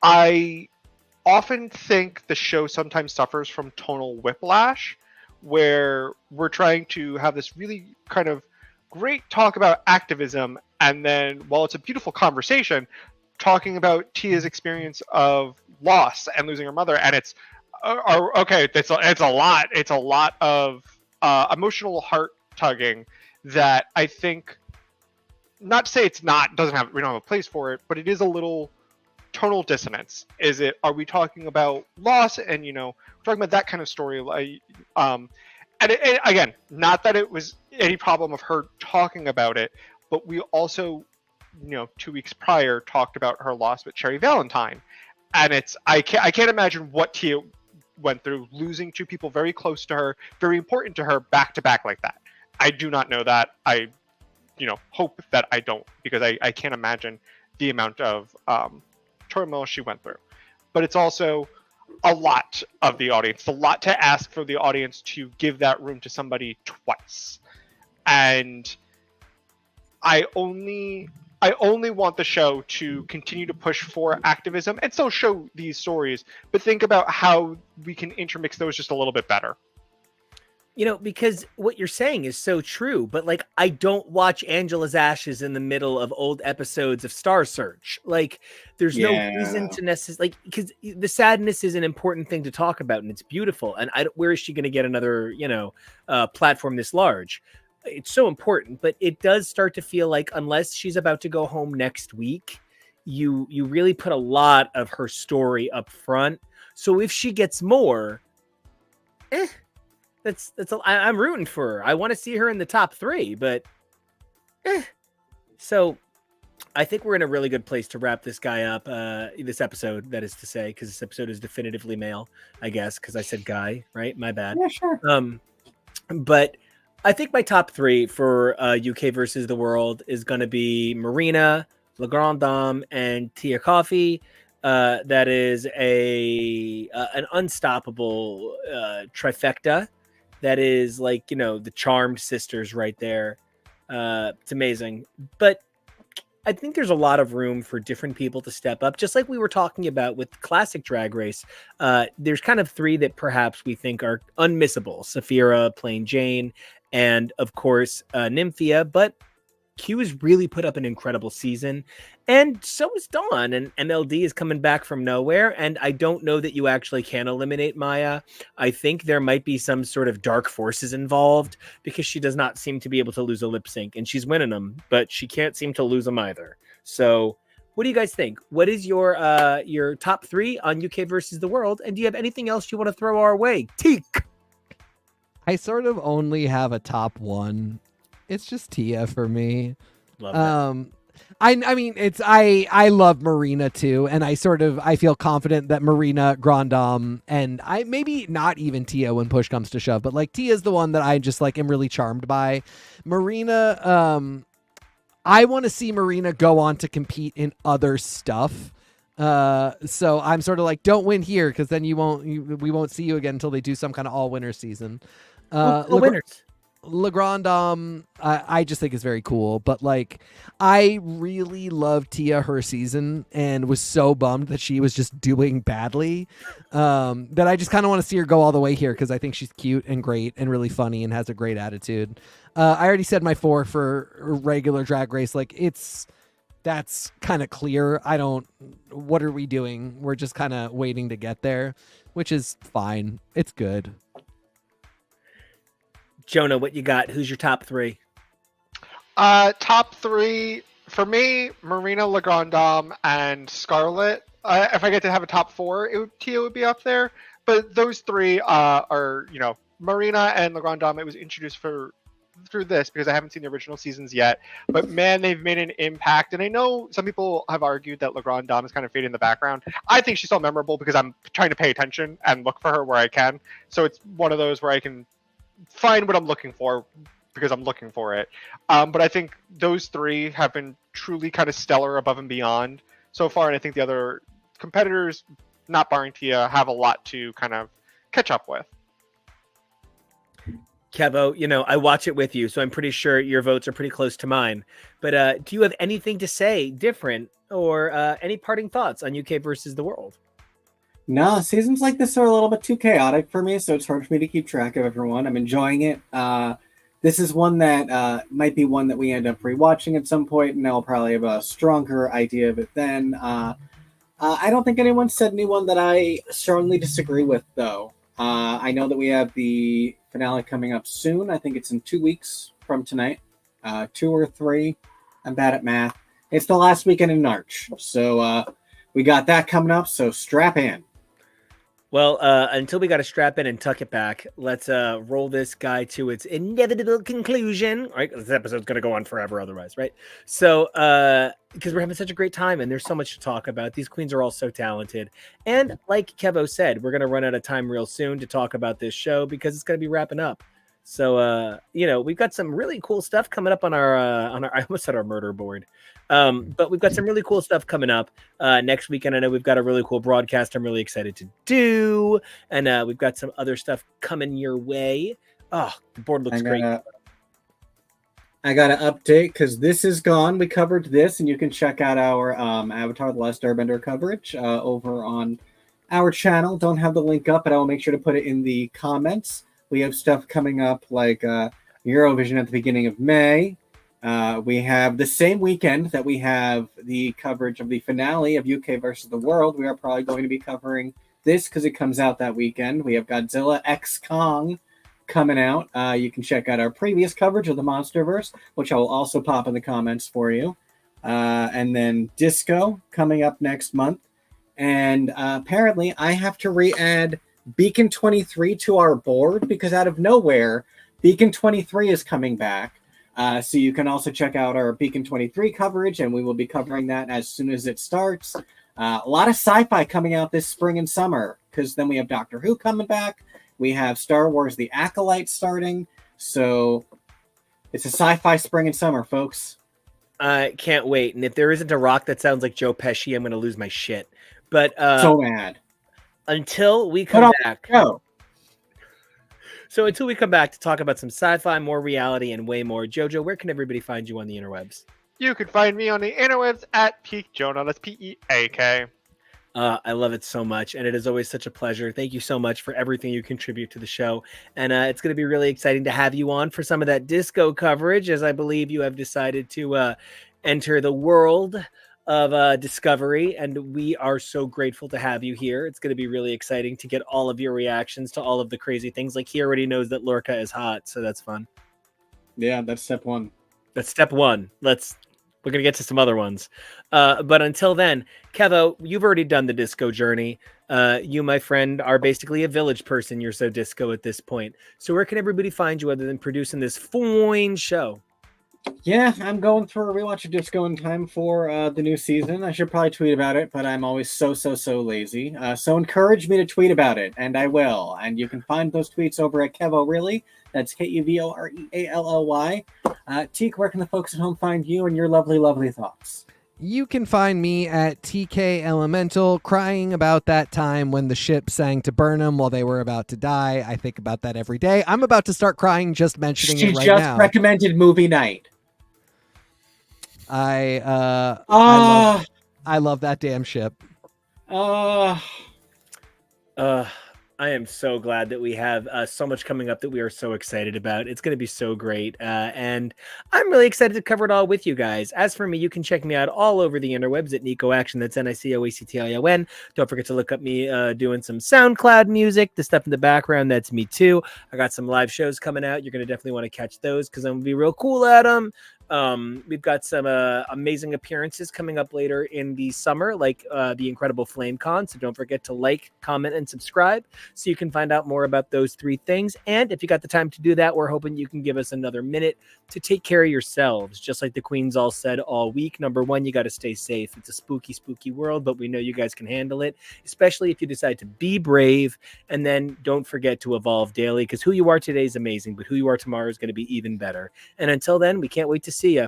I often think the show sometimes suffers from tonal whiplash, where we're trying to have this really kind of great talk about activism, and then while it's a beautiful conversation, talking about Tia's experience of loss and losing her mother, and it's a lot of emotional heart tugging that I think, not to say we don't have a place for it, but it is a little tonal dissonance. Are we talking about loss, and we're talking about that kind of story, and again, not that it was any problem of her talking about it, but we also 2 weeks prior talked about her loss with Cherry Valentine, and I can't imagine what Tia went through, losing 2 people very close to her, very important to her, back to back like that. I do not know that. I hope that I don't, because I can't imagine the amount of turmoil she went through. But it's also a lot of the audience, a lot to ask for the audience to give that room to somebody twice. And I only want the show to continue to push for activism and still show these stories, but think about how we can intermix those just a little bit better. Because what you're saying is so true, but like, I don't watch Angela's Ashes in the middle of old episodes of Star Search. Like, there's no reason to necessarily, because the sadness is an important thing to talk about, and it's beautiful. And where is she going to get another, platform this large? It's so important, but it does start to feel like, unless she's about to go home next week, you really put a lot of her story up front. So if she gets more, I'm rooting for her. I want to see her in the top 3, but so I think we're in a really good place to wrap this guy up. This episode, that is to say, because this episode is definitively male, I guess, because I said guy, right? My bad. Yeah, sure. But I think my top 3 for UK versus the world is going to be Marina, La Grande Dame, and Tia Coffee. That is an unstoppable trifecta. That is like, the Charmed sisters right there. It's amazing. But I think there's a lot of room for different people to step up. Just like we were talking about with classic Drag Race, there's kind of 3 that perhaps we think are unmissable. Saphira, Plain Jane, and of course, Nymphia. But Q has really put up an incredible season, and so is Dawn, and MLD is coming back from nowhere, and I don't know that you actually can eliminate Maya. I think there might be some sort of dark forces involved, because she does not seem to be able to lose a lip sync, and she's winning them, but she can't seem to lose them either. So what do you guys think? What is your top 3 on UK versus the world, and do you have anything else you want to throw our way? Teak! I sort of only have a top 1. It's just Tia for me. Love that. I mean, I love Marina too, and I feel confident that Marina, Grand Dame, and I maybe not even Tia when push comes to shove, but like Tia's the one that I just like am really charmed by. Marina, I want to see Marina go on to compete in other stuff. So I'm sort of like, don't win here, because then we won't see you again until they do some kind of all winner season. Winners. La Grande Dame, I just think is very cool, but like, I really loved Tia her season and was so bummed that she was just doing badly, that I just kind of want to see her go all the way here, because I think she's cute and great and really funny and has a great attitude. I already said my 4 for regular Drag Race. Like, that's kind of clear. What are we doing? We're just kind of waiting to get there, which is fine. It's good. Jonah, what you got? Who's your top 3? Top 3 for me: Marina, La Grande Dame, and Scarlett. If I get to have a top 4, Tia would be up there. But those 3 are, Marina and La Grande Dame. It was introduced through this, because I haven't seen the original seasons yet. But man, they've made an impact. And I know some people have argued that La Grande Dame is kind of fading in the background. I think she's still memorable, because I'm trying to pay attention and look for her where I can. So it's one of those where I can find what I'm looking for, because I'm looking for it. But I think those 3 have been truly kind of stellar, above and beyond so far. And I think the other competitors, not barring Tia, have a lot to kind of catch up with. Kevo, I watch it with you, so I'm pretty sure your votes are pretty close to mine. But do you have anything to say different, or any parting thoughts on UK versus the world? No, seasons like this are a little bit too chaotic for me, so it's hard for me to keep track of everyone. I'm enjoying it. This is one that might be one that we end up rewatching at some point, and I'll probably have a stronger idea of it then. I don't think anyone said anyone that I strongly disagree with, though. I know that we have the finale coming up soon. I think it's in 2 weeks from tonight. 2 or 3. I'm bad at math. It's the last weekend in March. So we got that coming up, so strap in. Well, until we got to strap in and tuck it back, let's roll this guy to its inevitable conclusion, right? This episode's going to go on forever otherwise, right? So, because we're having such a great time and there's so much to talk about. These queens are all so talented. And like Kevo said, we're going to run out of time real soon to talk about this show because it's going to be wrapping up. So, we've got some really cool stuff coming up on our I almost said our murder board. But we've got some really cool stuff coming up next weekend. I know we've got a really cool broadcast I'm really excited to do. And we've got some other stuff coming your way. Oh, the board looks great. I got to update because this is gone. We covered this, and you can check out our Avatar The Last Airbender coverage over on our channel. Don't have the link up, but I will make sure to put it in the comments. We have stuff coming up like Eurovision at the beginning of May. We have the same weekend that we have the coverage of the finale of UK versus the World. We are probably going to be covering this because it comes out that weekend. We have Godzilla X Kong coming out. You can check out our previous coverage of the Monsterverse, which I will also pop in the comments for you. And then Disco coming up next month. And apparently I have to re-add Beacon 23 to our board because out of nowhere, Beacon 23 is coming back. So you can also check out our Beacon 23 coverage, and we will be covering that as soon as it starts. A lot of sci-fi coming out this spring and summer because then we have Doctor Who coming back. We have Star Wars The Acolyte starting. So it's a sci-fi spring and summer, folks. I can't wait. And if there isn't a rock that sounds like Joe Pesci, I'm going to lose my shit. But so mad. Until we come back. Go. So until we come back to talk about some sci-fi, more reality, and way more, Jojo, where can everybody find you on the interwebs? You can find me on the interwebs at Peak Jonah. That's Peak. I love it so much, and it is always such a pleasure. Thank you so much for everything you contribute to the show, and it's going to be really exciting to have you on for some of that disco coverage, as I believe you have decided to enter the world of Discovery, and we are so grateful to have you here. It's going to be really exciting to get all of your reactions to all of the crazy things. Like, he already knows that Lorca is hot, so that's fun. Yeah, that's step one. That's step one. We're going to get to some other ones. But until then, Kevo, you've already done the disco journey. You, my friend, are basically a village person. You're so disco at this point. So where can everybody find you other than producing this fine show? Yeah, I'm going for a rewatch of Disco in time for the new season. I should probably tweet about it, but I'm always so lazy. So encourage me to tweet about it, and I will. And you can find those tweets over at KevoReally. That's KevoReally. Teak, where can the folks at home find you and your lovely thoughts? You can find me at TK Elemental, crying about that time when the ship sang to Burnham while they were about to die. I think about that every day. I'm about to start crying just mentioning it right now. She just recommended movie night. I love that damn ship. I am so glad that we have so much coming up that we are so excited about. It's going to be so great. And I'm really excited to cover it all with you guys. As for me, you can check me out all over the interwebs at Nico Action. That's NICOACTION. Don't forget to look up me doing some SoundCloud music, the stuff in the background. That's me too. I got some live shows coming out. You're going to definitely want to catch those because I'm going to be real cool at them. We've got some amazing appearances coming up later in the summer, like the Incredible Flame Con. So don't forget to like, comment, and subscribe so you can find out more about those 3 things. And if you got the time to do that, we're hoping you can give us another minute to take care of yourselves. Just like the queens all said all week. Number 1, you got to stay safe. It's a spooky world, but we know you guys can handle it, especially if you decide to be brave. And then don't forget to evolve daily, because who you are today is amazing, but who you are tomorrow is going to be even better. And until then, we can't wait to see you.